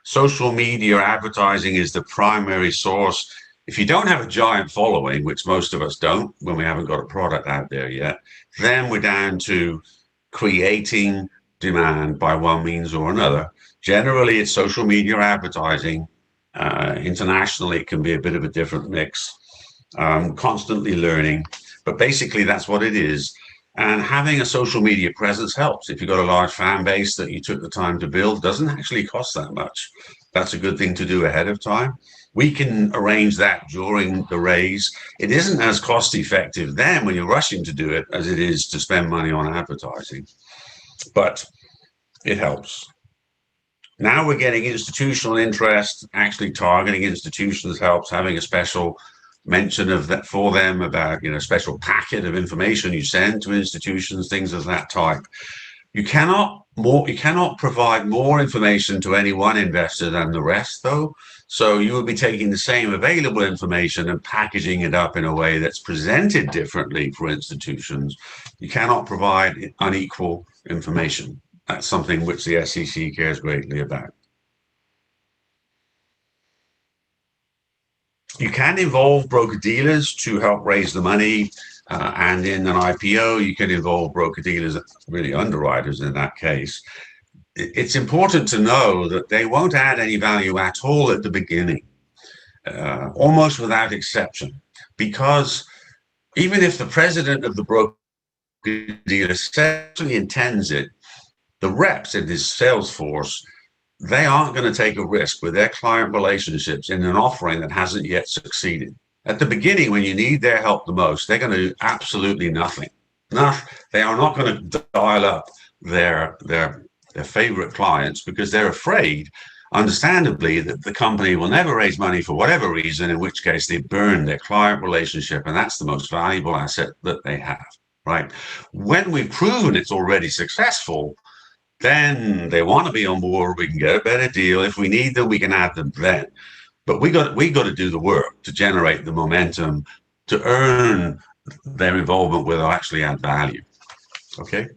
social media advertising is the primary source. If you don't have a giant following, which most of us don't when we haven't got a product out there yet, then we're down to creating demand by one means or another. Generally, it's social media advertising. Internationally, it can be a bit of a different mix. Constantly learning, but basically that's what it is. And having a social media presence helps. If you've got a large fan base that you took the time to build, doesn't actually cost that much. That's a good thing to do ahead of time. We can arrange that during the raise. It isn't as cost effective then when you're rushing to do it as it is to spend money on advertising, but it helps. Now we're getting institutional interest. Actually targeting institutions helps. Having a special mention of that for them about, special packet of information you send to institutions, things of that type. You cannot provide more information to any one investor than the rest, though. So you will be taking the same available information and packaging it up in a way that's presented differently for institutions. You cannot provide unequal information. That's something which the SEC cares greatly about. You can involve broker-dealers to help raise the money, and in an IPO, you can involve broker-dealers, really underwriters in that case. It's important to know that they won't add any value at all at the beginning, almost without exception, because even if the president of the broker-dealer essentially intends it, the reps in his sales force, they aren't going to take a risk with their client relationships in an offering that hasn't yet succeeded. At the beginning, when you need their help the most, they're going to do absolutely nothing. No, they are not going to dial up their favorite clients because they're afraid, understandably, that the company will never raise money for whatever reason, in which case they burn their client relationship, and that's the most valuable asset that they have, right? When we've proven it's already successful, then they want to be on board. We can get a better deal. If we need them, we can add them then. But we got to do the work to generate the momentum to earn their involvement will actually add value. Okay.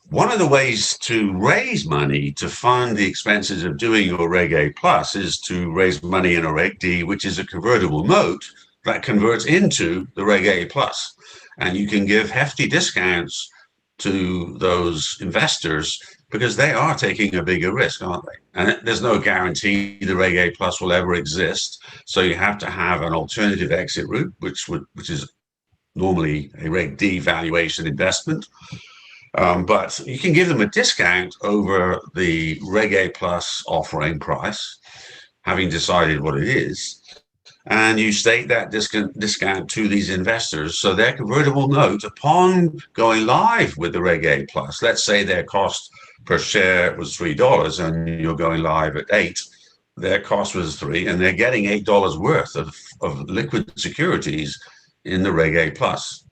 One of the ways to raise money to fund the expenses of doing your Reg A plus is to raise money in a Reg D, which is a convertible note that converts into the Reg A plus. And you can give hefty discounts to those investors because they are taking a bigger risk, aren't they? And there's no guarantee the Reg A plus will ever exist. So you have to have an alternative exit route, which is normally a Reg D valuation investment. But you can give them a discount over the Reg A plus offering price, having decided what it is. And you state that discount to these investors. So their convertible note, upon going live with the Reg A plus, let's say their cost per share was $3 and you're going live at $8, their cost was $3, and they're getting $8 worth of liquid securities in the Reg A plus.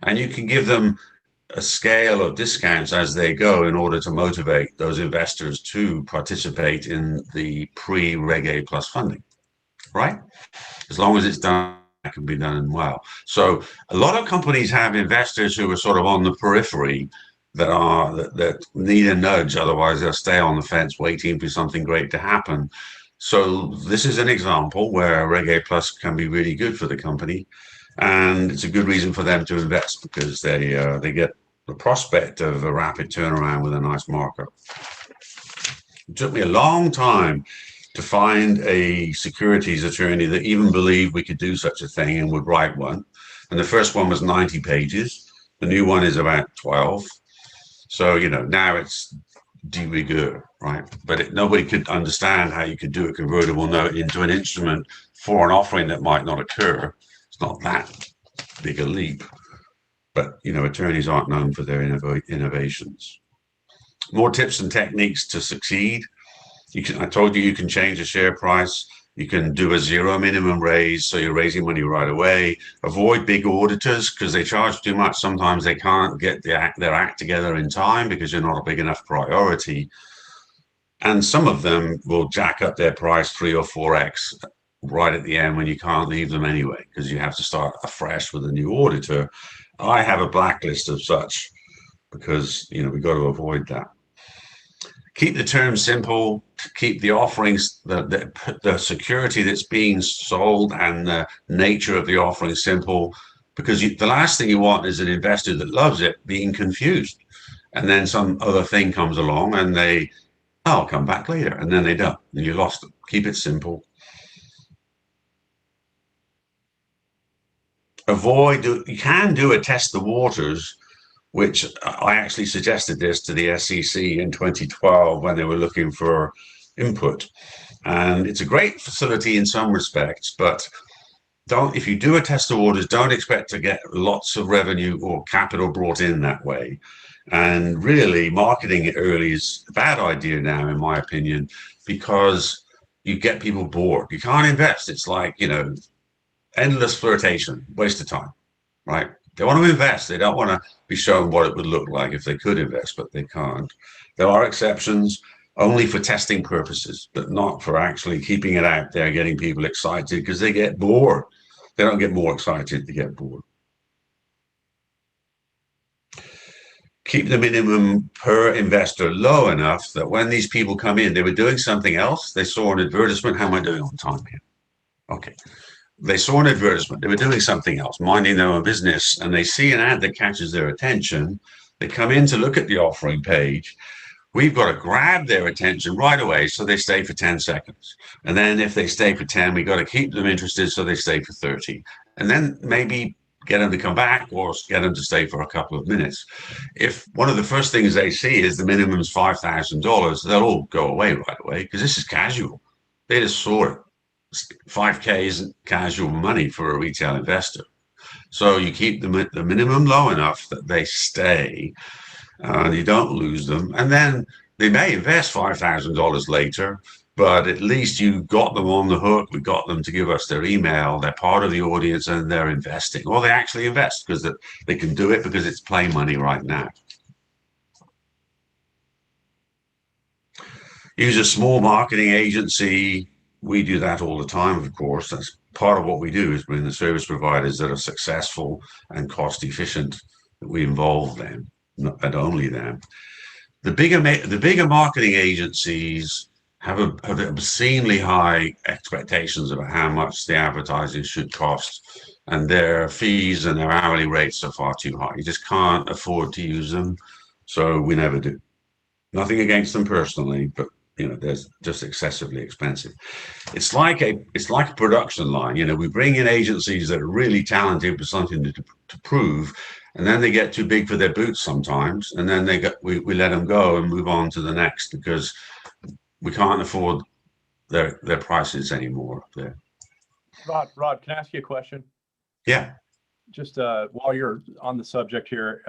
And you can give them a scale of discounts as they go in order to motivate those investors to participate in the pre-Reg A plus funding, right? As long as it's done, it can be done well. So a lot of companies have investors who are sort of on the periphery that need a nudge, otherwise they'll stay on the fence waiting for something great to happen. So this is an example where Reg A plus can be really good for the company, and it's a good reason for them to invest because they get the prospect of a rapid turnaround with a nice markup. It took me a long time to find a securities attorney that even believed we could do such a thing and would write one. And the first one was 90 pages. The new one is about 12. So, now it's de rigueur, right? But nobody could understand how you could do a convertible note into an instrument for an offering that might not occur. It's not that big a leap. But, attorneys aren't known for their innovations. More tips and techniques to succeed. I told you can change the share price. You can do a zero minimum raise, so you're raising money right away. Avoid big auditors because they charge too much. Sometimes they can't get their act together in time because you're not a big enough priority. And some of them will jack up their price 3 or 4x right at the end when you can't leave them anyway because you have to start afresh with a new auditor. I have a blacklist of such because, we've got to avoid that. keep the terms simple, keep the offerings, the security that's being sold and the nature of the offering simple, because the last thing you want is an investor that loves it being confused. And then some other thing comes along and they, oh, I'll come back later. And then they don't. And you lost them. Keep it simple. You can do a test the waters, which I actually suggested this to the SEC in 2012 when they were looking for input. And it's a great facility in some respects, but if you do a test of waters, don't expect to get lots of revenue or capital brought in that way. And really, marketing it early is a bad idea now, in my opinion, because you get people bored. You can't invest. It's like, endless flirtation, waste of time, right? They want to invest. They don't want to be shown what it would look like if they could invest, but they can't. There are exceptions only for testing purposes, but not for actually keeping it out there, getting people excited because they get bored. They don't get more excited, they get bored. Keep the minimum per investor low enough that when these people come in, they were doing something else. They saw an advertisement. How am I doing on time here? Okay. They saw an advertisement. They were doing something else, minding their own business, and they see an ad that catches their attention. They come in to look at the offering page. We've got to grab their attention right away so they stay for 10 seconds. And then if they stay for 10, we've got to keep them interested so they stay for 30. And then maybe get them to come back or get them to stay for a couple of minutes. If one of the first things they see is the minimum is $5,000, they'll all go away right away because this is casual. They just saw it. 5K isn't casual money for a retail investor. So you keep the minimum low enough that they stay and you don't lose them. And then they may invest $5,000 later, but at least you got them on the hook. We got them to give us their email. They're part of the audience and they're investing. Or they actually invest because they can do it because it's play money right now. Use a small marketing agency. We do that all the time, of course. That's part of what we do, is bring the service providers that are successful and cost efficient, that we involve them, not only them. The bigger marketing agencies have obscenely high expectations about how much the advertising should cost, and their fees and their hourly rates are far too high. You just can't afford to use them, so we never do. Nothing against them personally, but they're just excessively expensive. It's like a production line. We bring in agencies that are really talented with something to prove, and then they get too big for their boots sometimes, and then we let them go and move on to the next because we can't afford their prices anymore up there. Rod, can I ask you a question? Yeah. Just while you're on the subject here,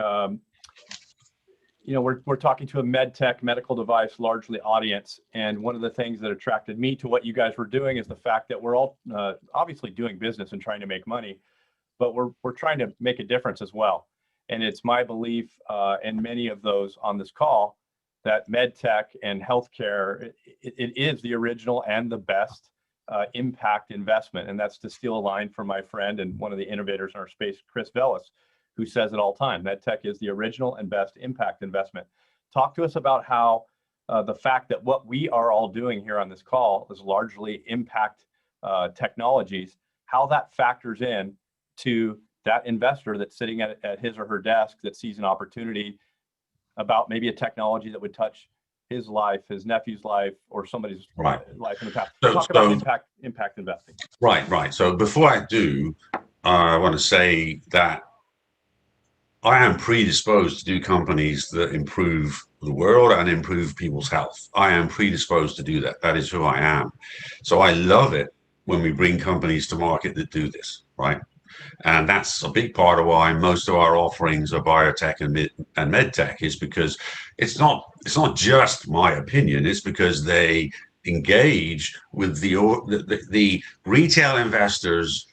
we're talking to a Medtech, medical device, largely audience. And one of the things that attracted me to what you guys were doing is the fact that we're all obviously doing business and trying to make money, but we're trying to make a difference as well. And it's my belief, and many of those on this call, that Medtech and healthcare, it is the original and the best impact investment. And that's to steal a line from my friend and one of the innovators in our space, Chris Vellis, who says it all the time. Medtech is the original and best impact investment. Talk to us about how the fact that what we are all doing here on this call is largely impact technologies, how that factors in to that investor that's sitting at his or her desk that sees an opportunity about maybe a technology that would touch his life, his nephew's life, or somebody's life in the past. Talk about impact investing. Right. So before I do, I want to say that I am predisposed to do companies that improve the world and improve people's health. I am predisposed to do that. That is who I am. So I love it when we bring companies to market that do this, right? And that's a big part of why most of our offerings are biotech and medtech, is because it's not just my opinion. It's because they engage with the retail investors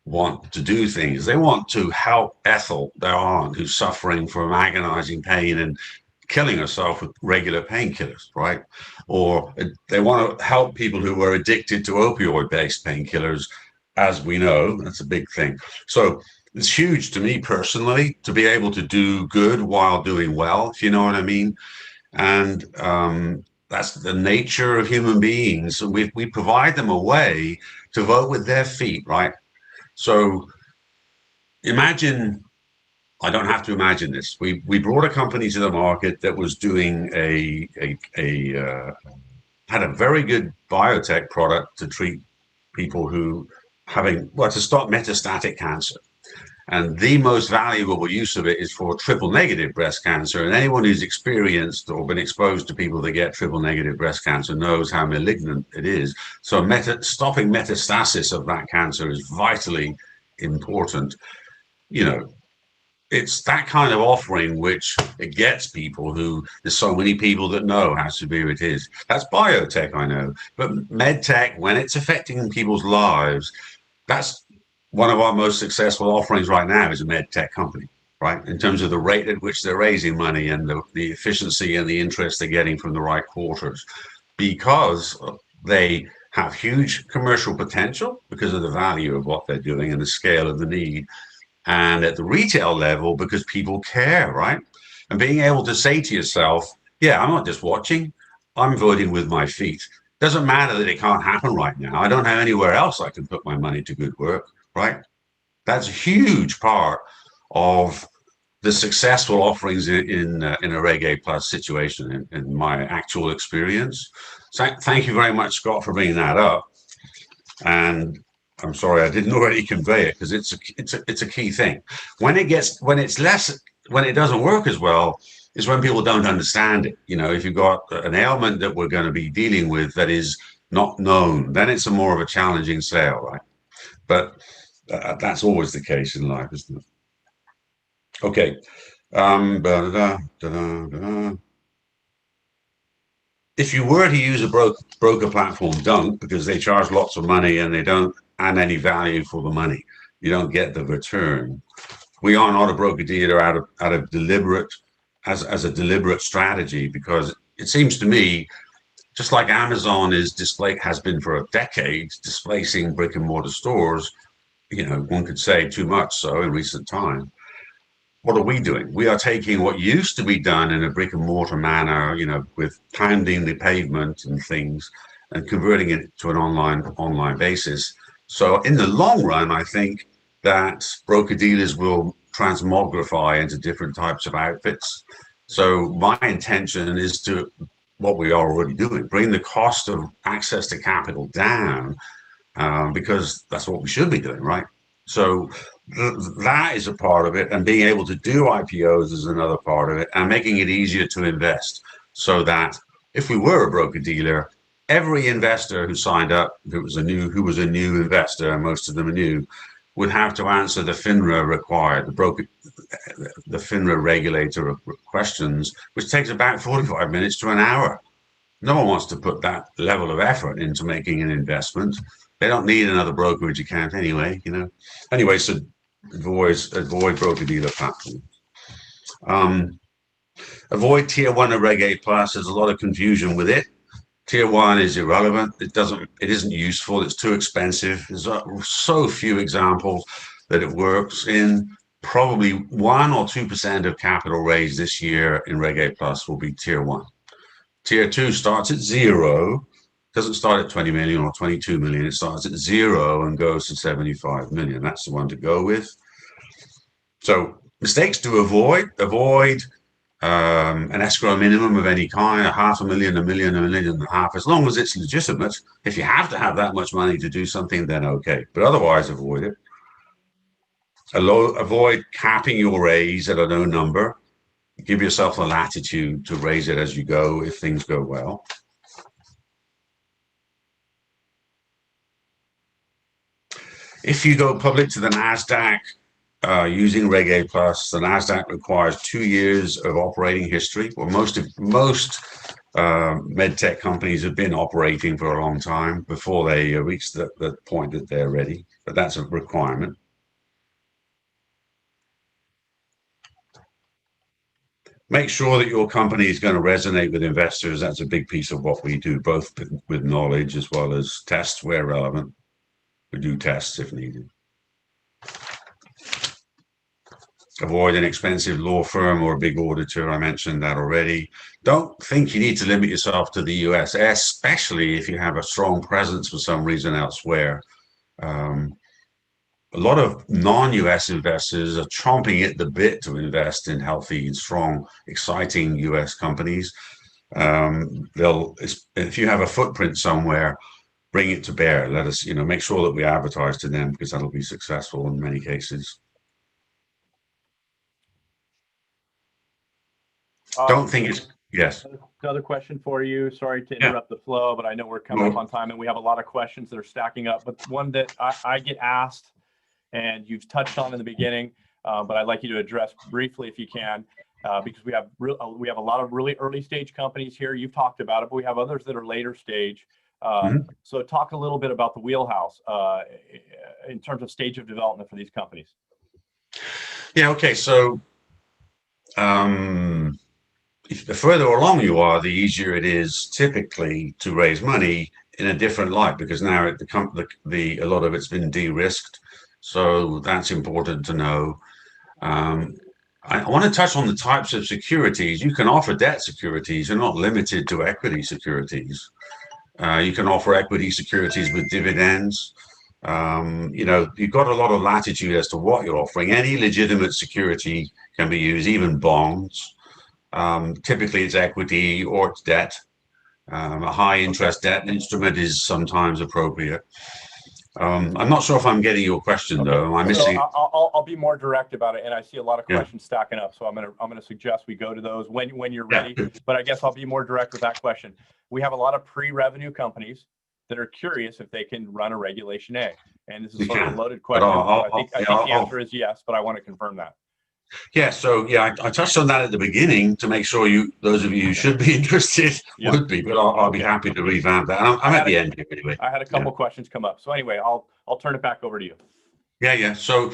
want to do things. They want to help Ethel, their aunt, who's suffering from agonizing pain and killing herself with regular painkillers, right? Or they want to help people who are addicted to opioid-based painkillers. As we know, that's a big thing. So it's huge to me personally to be able to do good while doing well, if you know what I mean. And that's the nature of human beings. And we provide them a way to vote with their feet, right? So imagine, I don't have to imagine this. We brought a company to the market that was doing had a very good biotech product to treat people who to stop metastatic cancer. And the most valuable use of it is for triple negative breast cancer. And anyone who's experienced or been exposed to people that get triple negative breast cancer knows how malignant it is. So stopping metastasis of that cancer is vitally important. You know, it's that kind of offering which it gets people who, there's so many people that know how severe it is. That's biotech, I know. But medtech, when it's affecting people's lives, that's one of our most successful offerings right now is a med tech company, right? In terms of the rate at which they're raising money and the efficiency and the interest they're getting from the right quarters, because they have huge commercial potential because of the value of what they're doing and the scale of the need. And at the retail level, because people care, right? And being able to say to yourself, yeah, I'm not just watching, I'm voting with my feet. Doesn't matter that it can't happen right now. I don't have anywhere else I can put my money to good work, right? That's a huge part of the successful offerings in a Reg A plus situation in my actual experience. So thank you very much, Scott, for bringing that up. And I'm sorry I didn't already convey it because it's a key thing. When it doesn't work as well is when people don't understand it. You know, if you've got an ailment that we're going to be dealing with that is not known, then it's a more of a challenging sale, right? But that's always the case in life, isn't it? Okay. If you were to use a broker platform, don't, because they charge lots of money and they don't add any value for the money. You don't get the return. We are not a broker dealer out of deliberate, as a deliberate strategy, because it seems to me, just like Amazon has been for a decade displacing brick and mortar stores, you know, one could say too much so in recent time. What are we doing? We are taking what used to be done in a brick and mortar manner, you know, with pounding the pavement and things, and converting it to an online basis. So in the long run, I think that broker dealers will transmogrify into different types of outfits. So my intention is to, what we are already doing, bring the cost of access to capital down, because that's what we should be doing, right? So that is a part of it, and being able to do IPOs is another part of it, and making it easier to invest, so that if we were a broker dealer, every investor who signed up, who was a new investor, and most of them are new, would have to answer the FINRA required, the FINRA regulator questions, which takes about 45 minutes to an hour. No one wants to put that level of effort into making an investment. They don't need another brokerage account anyway, you know. Anyway, so avoid broker dealer platforms. Avoid tier one of Reg A plus. There's a lot of confusion with it. Tier one is irrelevant. It isn't useful. It's too expensive. There's so few examples that it works in. Probably 1 or 2% of capital raised this year in Reg A plus will be tier one. Tier two starts at 0, doesn't start at 20 million or 22 million. It starts at 0 and goes to 75 million. That's the one to go with. So mistakes to avoid an escrow minimum of any kind, 500,000, $1 million, $1.5 million, as long as it's legitimate. If you have to have that much money to do something, then okay, but otherwise avoid it. Avoid capping your raise at a low number. Give yourself the latitude to raise it as you go if things go well. If you go public to the NASDAQ using Reg A+, the NASDAQ requires 2 years of operating history. Well, most medtech companies have been operating for a long time before they reach the point that they're ready, but that's a requirement. Make sure that your company is going to resonate with investors. That's a big piece of what we do, both with knowledge as well as tests where relevant. We do tests if needed. Avoid an expensive law firm or a big auditor. I mentioned that already. Don't think you need to limit yourself to the US, especially if you have a strong presence for some reason elsewhere. Um, a lot of non-US investors are chomping at the bit to invest in healthy, strong, exciting US companies. If you have a footprint somewhere, bring it to bear. Let us, make sure that we advertise to them, because that'll be successful in many cases. Don't think it's, yes. Another question for you. Sorry to Yeah. interrupt the flow, but I know we're coming up on time and we have a lot of questions that are stacking up. But one that I get asked, and you've touched on in the beginning, but I'd like you to address briefly if you can, because we have a lot of really early stage companies here. You've talked about it, but we have others that are later stage. So talk a little bit about the wheelhouse in terms of stage of development for these companies. Yeah, okay. So the further along you are, the easier it is typically to raise money in a different light, because now a lot of it's been de-risked. So that's important to know. I want to touch on the types of securities. You can offer debt securities. You're not limited to equity securities. You can offer equity securities with dividends. You've got a lot of latitude as to what you're offering. Any legitimate security can be used, even bonds. Typically it's equity or it's debt. A high interest debt instrument is sometimes appropriate. I'm not sure if I'm getting your question though. Am I missing? So I'll be more direct about it, and I see a lot of questions stacking up. So I'm gonna suggest we go to those when you're ready. But I guess I'll be more direct with that question. We have a lot of pre-revenue companies that are curious if they can run a Regulation A, and this is sort of a loaded question. I think the answer is yes, but I want to confirm that. Yeah, so I touched on that at the beginning to make sure those of you who should be interested would be, but I'll be happy to revamp that. I'm at the end here anyway. I had a couple questions come up, so anyway, I'll turn it back over to you. Yeah. So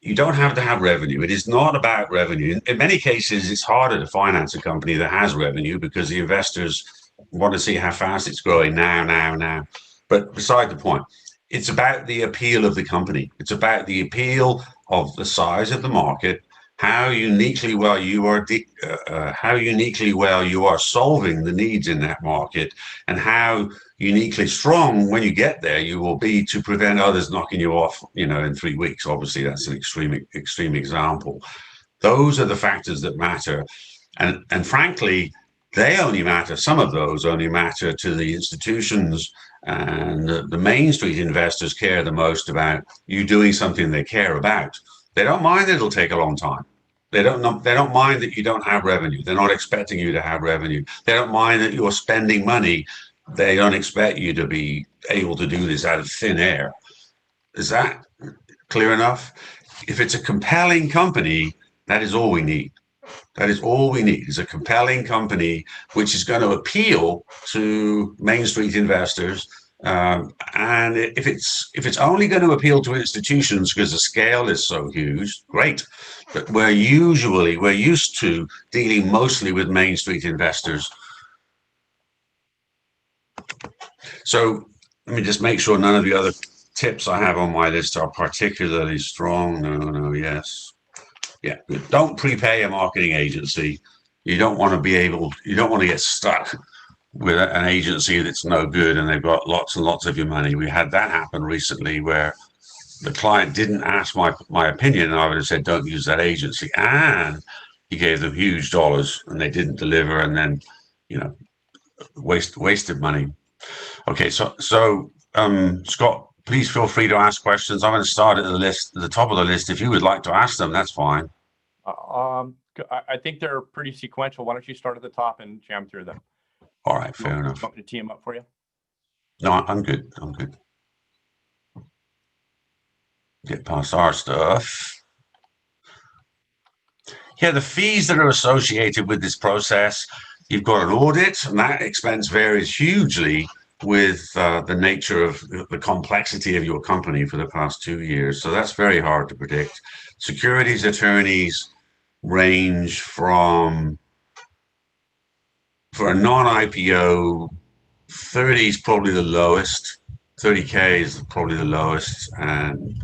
you don't have to have revenue. It is not about revenue. In many cases, it's harder to finance a company that has revenue because the investors want to see how fast it's growing now. But beside the point, it's about the appeal of the company. It's about the appeal of the size of the market, how uniquely well you are solving the needs in that market, and how uniquely strong when you get there you will be to prevent others knocking you off, in 3 weeks. Obviously, that's an extreme example. Those are the factors that matter, and frankly, they only matter. Some of those only matter to the institutions, and the Main Street investors care the most about you doing something they care about. They don't mind that it'll take a long time. They don't mind that you don't have revenue. They're not expecting you to have revenue. They don't mind that you're spending money. They don't expect you to be able to do this out of thin air. Is that clear enough? If it's a compelling company, that is all we need. That is all we need, is a compelling company which is going to appeal to Main Street investors. And if it's only going to appeal to institutions because the scale is so huge, great. But we're used to dealing mostly with Main Street investors. So let me just make sure none of the other tips I have on my list are particularly strong. No, yes. Yeah, good. Don't prepay a marketing agency. You don't want to get stuck with an agency that's no good and they've got lots and lots of your money. We had that happen recently where the client didn't ask my opinion, and I would have said, don't use that agency. And he gave them huge dollars and they didn't deliver, and then, wasted money. Okay, so Scott, please feel free to ask questions. I'm going to start at the top of the list. If you would like to ask them, that's fine. I think they're pretty sequential. Why don't you start at the top and jam through them? All right, fair enough. Want me to tee them up for you? No, I'm good. Get past our stuff. Yeah, the fees that are associated with this process, you've got an audit, and that expense varies hugely with the nature of the complexity of your company for the past 2 years. So that's very hard to predict. Securities attorneys range from, for a non-IPO, 30 is probably the lowest. 30K is probably the lowest, and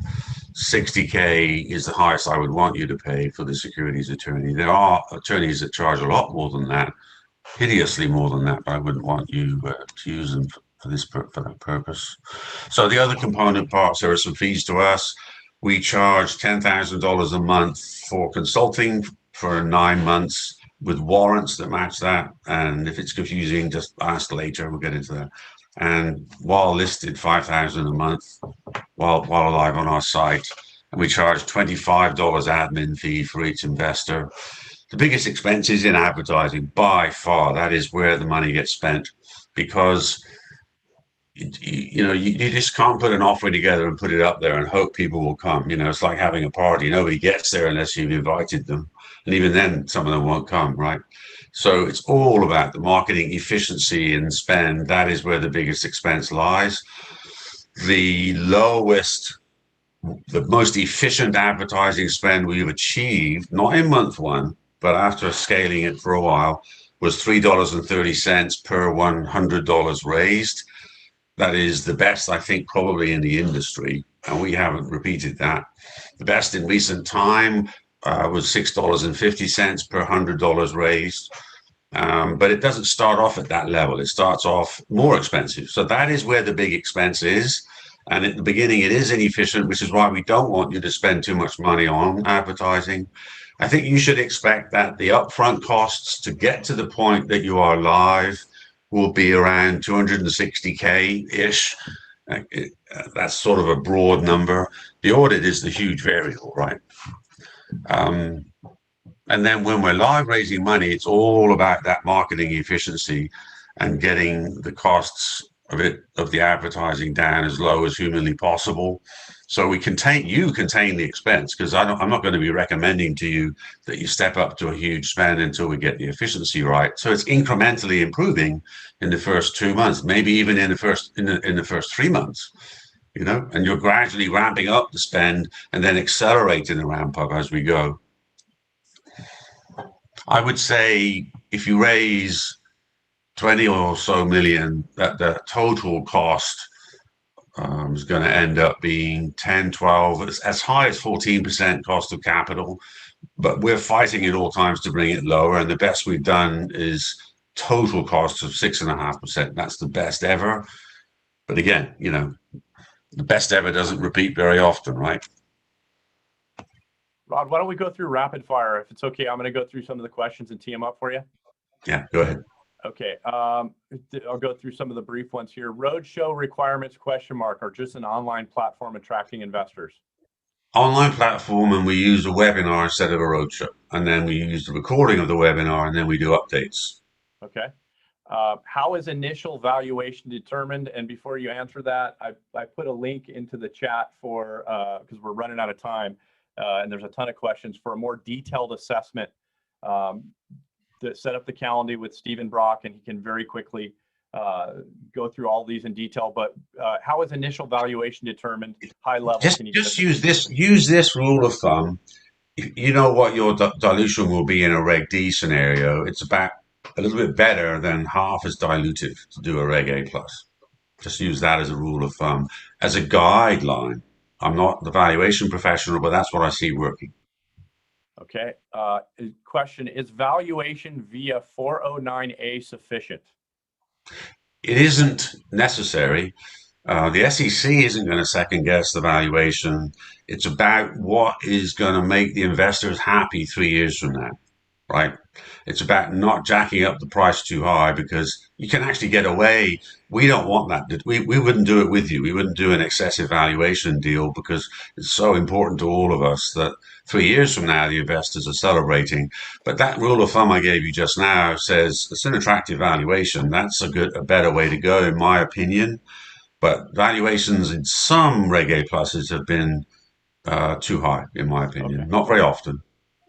60K is the highest I would want you to pay for the securities attorney. There are attorneys that charge a lot more than that, hideously more than that, but I wouldn't want you to use them for that purpose. So the other component parts, there are some fees to us. We charge $10,000 a month for consulting for 9 months with warrants that match that. And if it's confusing, just ask later. We'll get into that. And while listed, 5,000 a month while live on our site. And we charge $25 admin fee for each investor. The biggest expense is in advertising by far. That is where the money gets spent, because you just can't put an offering together and put it up there and hope people will come. It's like having a party. Nobody gets there unless you've invited them. And even then, some of them won't come, right? So it's all about the marketing efficiency and spend. That is where the biggest expense lies. The most efficient advertising spend we've achieved, not in month one, but after scaling it for a while, was $3.30 per $100 raised. That is the best, I think, probably in the industry, and we haven't repeated that. The best in recent time was $6.50 per $100 raised. But it doesn't start off at that level. It starts off more expensive. So that is where the big expense is. And at the beginning, it is inefficient, which is why we don't want you to spend too much money on advertising. I think you should expect that the upfront costs to get to the point that you are live will be around 260K-ish. That's sort of a broad number. The audit is the huge variable, right? And then when we're live raising money, it's all about that marketing efficiency and getting the costs of the advertising down as low as humanly possible. So you contain the expense, because I'm not going to be recommending to you that you step up to a huge spend until we get the efficiency right. So it's incrementally improving in the first 2 months, maybe even in the first 3 months, and you're gradually ramping up the spend and then accelerating the ramp up as we go. I would say if you raise 20 or so million, that the total cost is going to end up being 10, 12, as high as 14% cost of capital. But we're fighting at all times to bring it lower. And the best we've done is total cost of 6.5%. That's the best ever. But again, the best ever doesn't repeat very often, right? Rod, why don't we go through rapid fire? If it's okay, I'm going to go through some of the questions and tee them up for you. Yeah, go ahead. Okay, I'll go through some of the brief ones here. Roadshow requirements, ? Or just an online platform attracting investors? Online platform, and we use a webinar instead of a roadshow. And then we use the recording of the webinar, and then we do updates. Okay. How is initial valuation determined? And before you answer that, I put a link into the chat for, because we're running out of time, and there's a ton of questions for a more detailed assessment. To set up the calendar with Stephen Brock, and he can very quickly go through all these in detail. But how is initial valuation determined? High level. Just use this rule of thumb. You know what your dilution will be in a Reg D scenario. It's about a little bit better than half as dilutive to do a Reg A plus. Just use that as a rule of thumb, as a guideline. I'm not the valuation professional, but that's what I see working. Okay. Question, is valuation via 409A sufficient? It isn't necessary. The SEC isn't going to second guess the valuation. It's about what is going to make the investors happy 3 years from now, right? It's about not jacking up the price too high, because you can actually get away. We don't want that. We wouldn't do it with you. We wouldn't do an excessive valuation deal, because it's so important to all of us that 3 years from now, the investors are celebrating. But that rule of thumb I gave you just now says it's an attractive valuation. That's a better way to go, in my opinion. But valuations in some Reg A pluses have been too high, in my opinion. Okay. Not very often.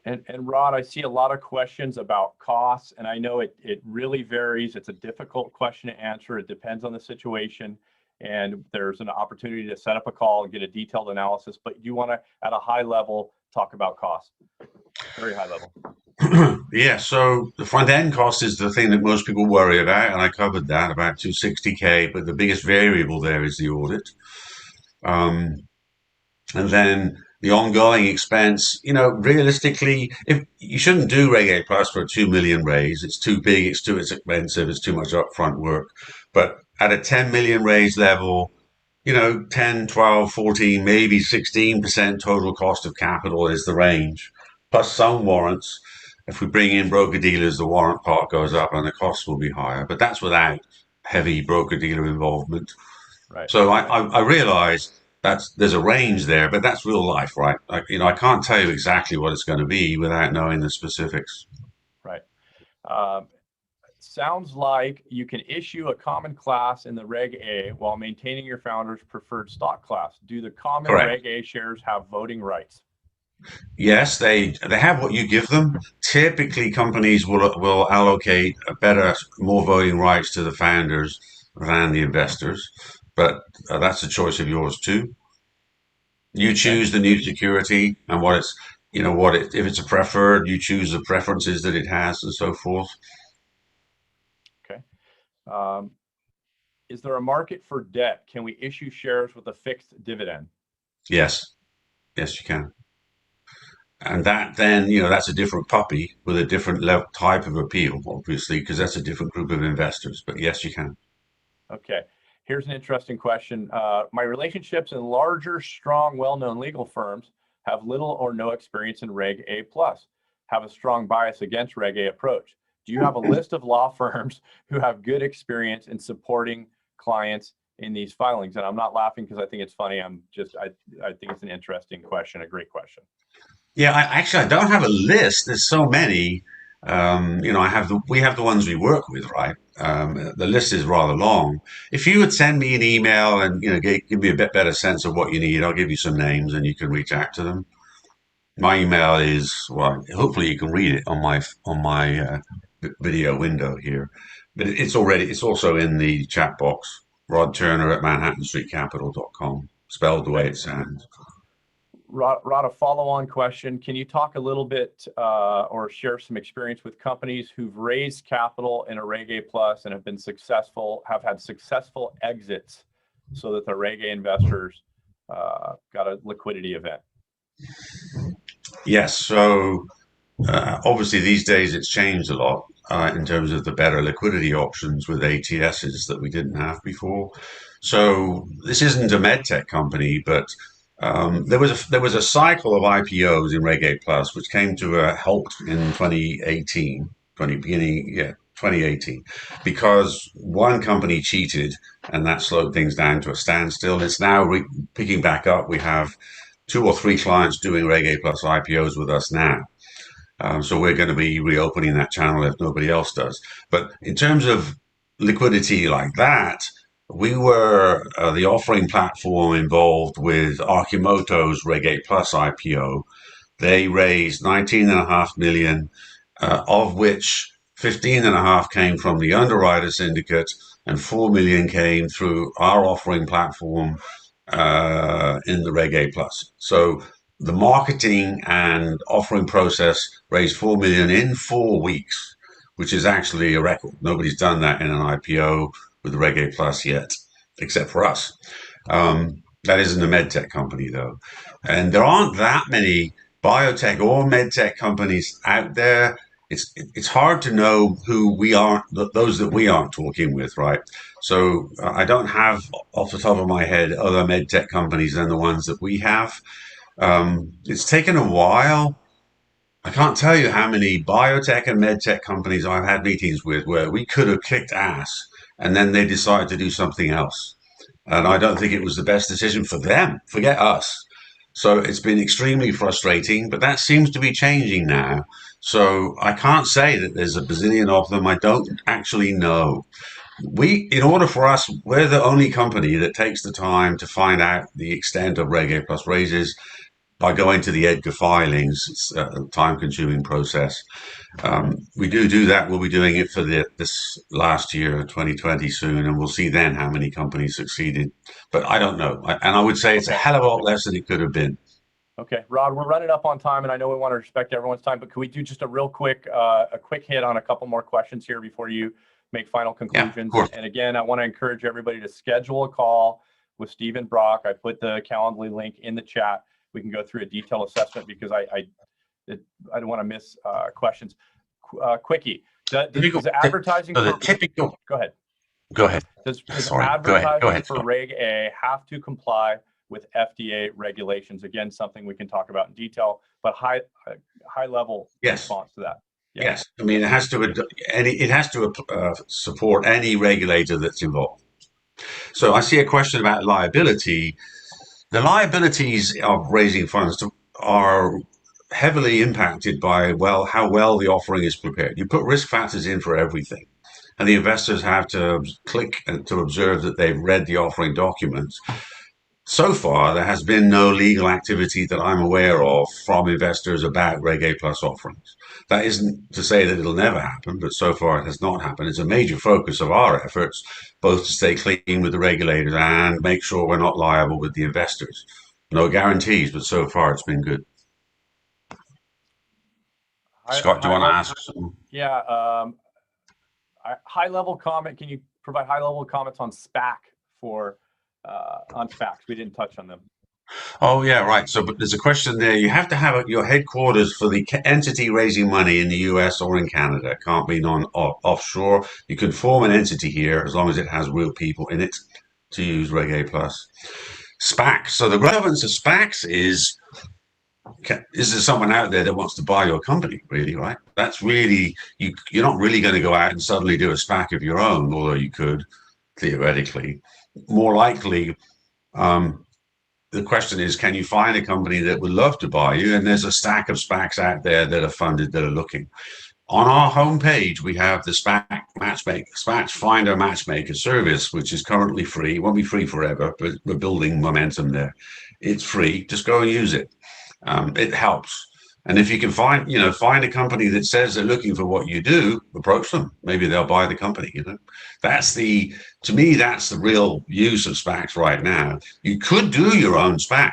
And Rod, I see a lot of questions about costs, and I know it really varies. It's a difficult question to answer. It depends on the situation, and there's an opportunity to set up a call and get a detailed analysis. But you want to, at a high level, talk about cost, very high level. Yeah, so the front end cost is the thing that most people worry about, and I covered that, about 260K, but the biggest variable there is the audit. And then the ongoing expense, realistically, if you shouldn't do Reg A plus for a 2 million raise, it's too big, it's too expensive, it's too much upfront work. But at a 10 million raise level, 10, 12, 14, maybe 16% total cost of capital is the range, plus some warrants. If we bring in broker dealers, the warrant part goes up and the costs will be higher, but that's without heavy broker dealer involvement. Right. So I realize there's a range there, but that's real life, right? I can't tell you exactly what it's going to be without knowing the specifics. Right. Sounds like you can issue a common class in the Reg A while maintaining your founder's preferred stock class. Do the common Correct. Reg A shares have voting rights? Yes, they have what you give them. Typically, companies will allocate a more voting rights to the founders than the investors, but that's a choice of yours too. You Okay. choose the new security and what it's, if it's a preferred, you choose the preferences that it has and so forth. Okay. Is there a market for debt? Can we issue shares with a fixed dividend? Yes, yes, you can. And that then, that's a different puppy with a different type of appeal, obviously, because that's a different group of investors. But yes, you can. Okay. Here's an interesting question. My relationships in larger, strong, well-known legal firms have little or no experience in Reg A plus, have a strong bias against Reg A approach. Do you have a list of law firms who have good experience in supporting clients in these filings? And I'm not laughing because I think it's funny. I think it's an interesting question, a great question. Yeah, I don't have a list. There's so many. We have the ones we work with, right? The list is rather long. If you would send me an email and give me a bit better sense of what you need, I'll give you some names and you can reach out to them. My email is, well, hopefully you can read it on my video window here, but it's also in the chat box. Rod Turner at ManhattanStreetCapital.com, spelled the way it sounds. Rod, a follow-on question. Can you talk a little bit or share some experience with companies who've raised capital in a Reg A plus and have had successful exits so that the Reg A investors got a liquidity event? Yes, so obviously these days it's changed a lot in terms of the better liquidity options with ATSs that we didn't have before. So this isn't a medtech company, but there was a cycle of IPOs in Reg A Plus, which came to a halt in 2018, 2018, because one company cheated and that slowed things down to a standstill. It's now picking back up. We have 2 or 3 clients doing Reg A Plus IPOs with us now. So we're going to be reopening that channel if nobody else does. But in terms of liquidity like that, we were the offering platform involved with Archimoto's Reg A Plus IPO. They raised 19.5 million, of which 15.5 came from the underwriter syndicate and 4 million came through our offering platform in the Reg A plus. So the marketing and offering process raised 4 million in 4 weeks, which is actually a record. Nobody's done that in an IPO with the Reg A plus yet, except for us. That isn't a medtech company though, and there aren't that many biotech or medtech companies out there. It's hard to know who we aren't, those that we aren't talking with, right? So I don't have off the top of my head other medtech companies than the ones that we have. It's taken a while. I can't tell you how many biotech and medtech companies I've had meetings with where we could have kicked ass and then they decided to do something else. And I don't think it was the best decision for them. Forget us. So it's been extremely frustrating, but that seems to be changing now. So I can't say that there's a bazillion of them. I don't actually know. In order for us, we're the only company that takes the time to find out the extent of Reg A plus raises by going to the Edgar filings. It's a time-consuming process. We do that. We'll be doing it for this last year, 2020 soon, and we'll see then how many companies succeeded. But I don't know. And I would say it's a hell of a lot less than it could have been. Okay, Rod, we're running up on time, and I know we want to respect everyone's time, but can we do just a real quick, hit on a couple more questions here before you make final conclusions? Yeah, and again, I want to encourage everybody to schedule a call with Stephen Brock. I put the Calendly link in the chat. We can go through a detailed assessment because I don't want to miss questions. Quickie, does advertising so the for, typical, go ahead. go ahead. Does Sorry, advertising go ahead, for Scott. Reg A have to comply with FDA regulations? Again, something we can talk about in detail, but high level Yes. response to that. Yeah. Yes, I mean it has to support any regulator that's involved. So I see a question about liability. The liabilities of raising funds are heavily impacted by how well the offering is prepared. You put risk factors in for everything, and the investors have to click and to observe that they've read the offering documents. So far, there has been no legal activity that I'm aware of from investors about Reg A plus offerings. That isn't to say that it'll never happen, but so far it has not happened. It's a major focus of our efforts, both to stay clean with the regulators and make sure we're not liable with the investors. No guarantees, but so far it's been good. Scott, do you want to ask something? Yeah. High level comment. Can you provide high level comments on SPAC on SPACs? We didn't touch on them. Oh, yeah, right. So, but there's a question there. You have to have your headquarters for the entity raising money in the US or in Canada. It can't be offshore. You can form an entity here as long as it has real people in it to use Reg A plus. SPACs. So the relevance of SPACs is there someone out there that wants to buy your company, really, right? That's really, you're not really going to go out and suddenly do a SPAC of your own, although you could, theoretically. More likely, the question is, can you find a company that would love to buy you? And there's a stack of SPACs out there that are funded that are looking. On our homepage, we have the SPAC Finder Matchmaker service, which is currently free. It won't be free forever, but we're building momentum there. It's free. Just go and use it. It helps. And if you can find a company that says they're looking for what you do, approach them. Maybe they'll buy the company. To me, that's the real use of SPACs right now. You could do your own SPAC.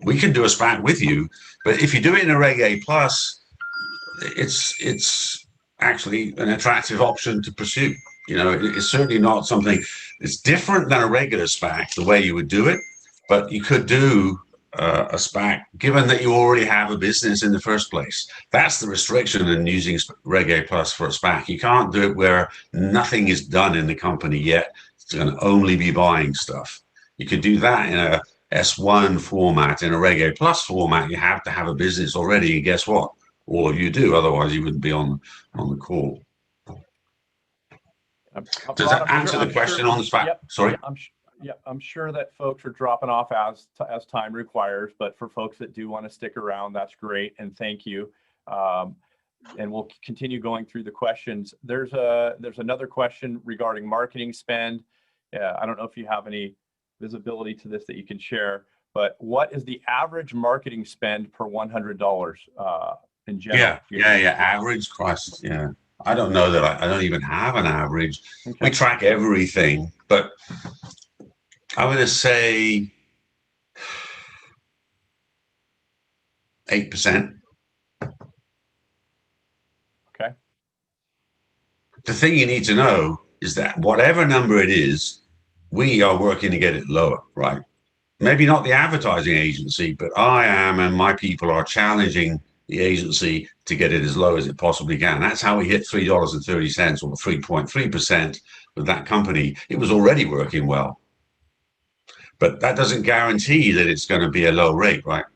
We can do a SPAC with you, but if you do it in a Reg A plus, it's actually an attractive option to pursue. It's certainly not something. It's different than a regular SPAC, the way you would do it, but you could do a SPAC, given that you already have a business in the first place. That's the restriction in using Reg A plus for a SPAC. You can't do it where nothing is done in the company yet. It's going to only be buying stuff. You could do that in a S1 format. In a Reg A plus format, you have to have a business already. And guess what? All of you do. Otherwise, you wouldn't be on the call. Does that answer the question on the SPAC? Yep, Sorry? I'm sure that folks are dropping off as time requires, but for folks that do want to stick around, that's great, and thank you. And we'll continue going through the questions. There's another question regarding marketing spend. I don't know if you have any visibility to this that you can share, but what is the average marketing spend per $100 in general? Yeah. Average cost. Yeah. I don't know that I don't even have an average. Okay. We track everything, but I'm going to say 8%. Okay. The thing you need to know is that whatever number it is, we are working to get it lower, right? Maybe not the advertising agency, but I am, and my people are challenging the agency to get it as low as it possibly can. That's how we hit $3.30 or 3.3% with that company. It was already working well. But that doesn't guarantee that it's going to be a low rate, right?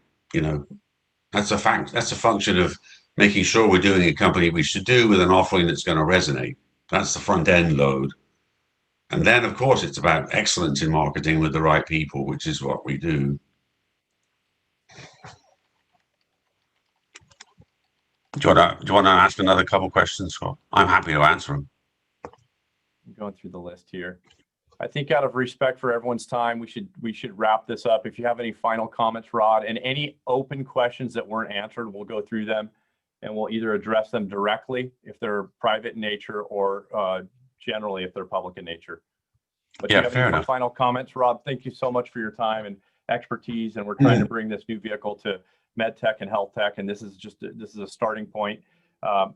That's a fact. That's a function of making sure we're doing a company we should do with an offering that's going to resonate. That's the front end load. And then, of course, it's about excellence in marketing with the right people, which is what we do. Do you want to ask another couple questions, Scott? I'm happy to answer them. I'm going through the list here. I think out of respect for everyone's time, we should wrap this up. If you have any final comments, Rod, and any open questions that weren't answered, we'll go through them and we'll either address them directly if they're private in nature or generally if they're public in nature. But yeah, do you have any final comments, Rob? Thank you so much for your time and expertise. And we're trying to bring this new vehicle to Medtech and Health Tech, and this is a starting point.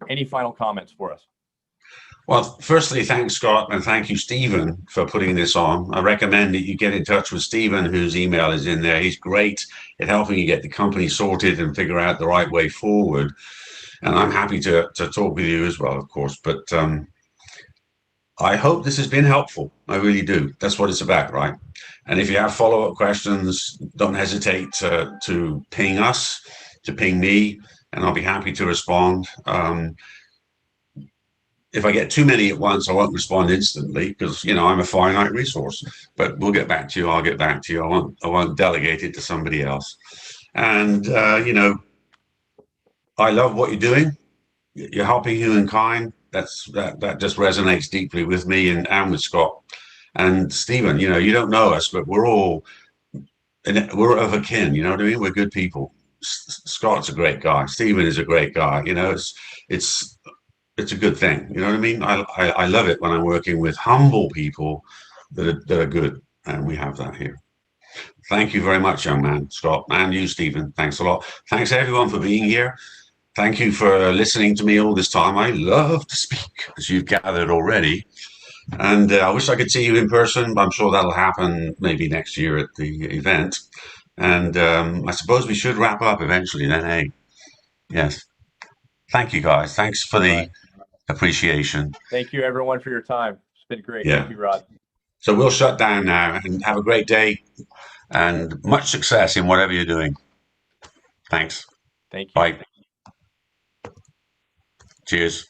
Any final comments for us? Well, firstly, thanks, Scott, and thank you, Stephen, for putting this on. I recommend that you get in touch with Stephen, whose email is in there. He's great at helping you get the company sorted and figure out the right way forward. And I'm happy to talk with you as well, of course. But I hope this has been helpful. I really do. That's what it's about, right? And if you have follow-up questions, don't hesitate to ping us, to ping me, and I'll be happy to respond. If I get too many at once, I won't respond instantly because I'm a finite resource. But we'll get back to you. I'll get back to you. I won't delegate it to somebody else. And I love what you're doing. You're helping humankind. That just resonates deeply with me and with Scott and Stephen. You don't know us, but we're of a kin. You know what I mean? We're good people. Scott's a great guy. Stephen is a great guy. It's it's a good thing. You know what I mean? I love it when I'm working with humble people that are good, and we have that here. Thank you very much, young man, Scott, and you, Stephen. Thanks a lot. Thanks everyone for being here. Thank you for listening to me all this time. I love to speak, as you've gathered already. And I wish I could see you in person, but I'm sure that'll happen maybe next year at the event. And I suppose we should wrap up eventually then, hey? Yes. Thank you, guys. Thanks for the Right. appreciation. Thank you, everyone, for your time. It's been great. Yeah. Thank you, Rod. So we'll shut down now and have a great day and much success in whatever you're doing. Thanks. Thank you. Bye. Cheers.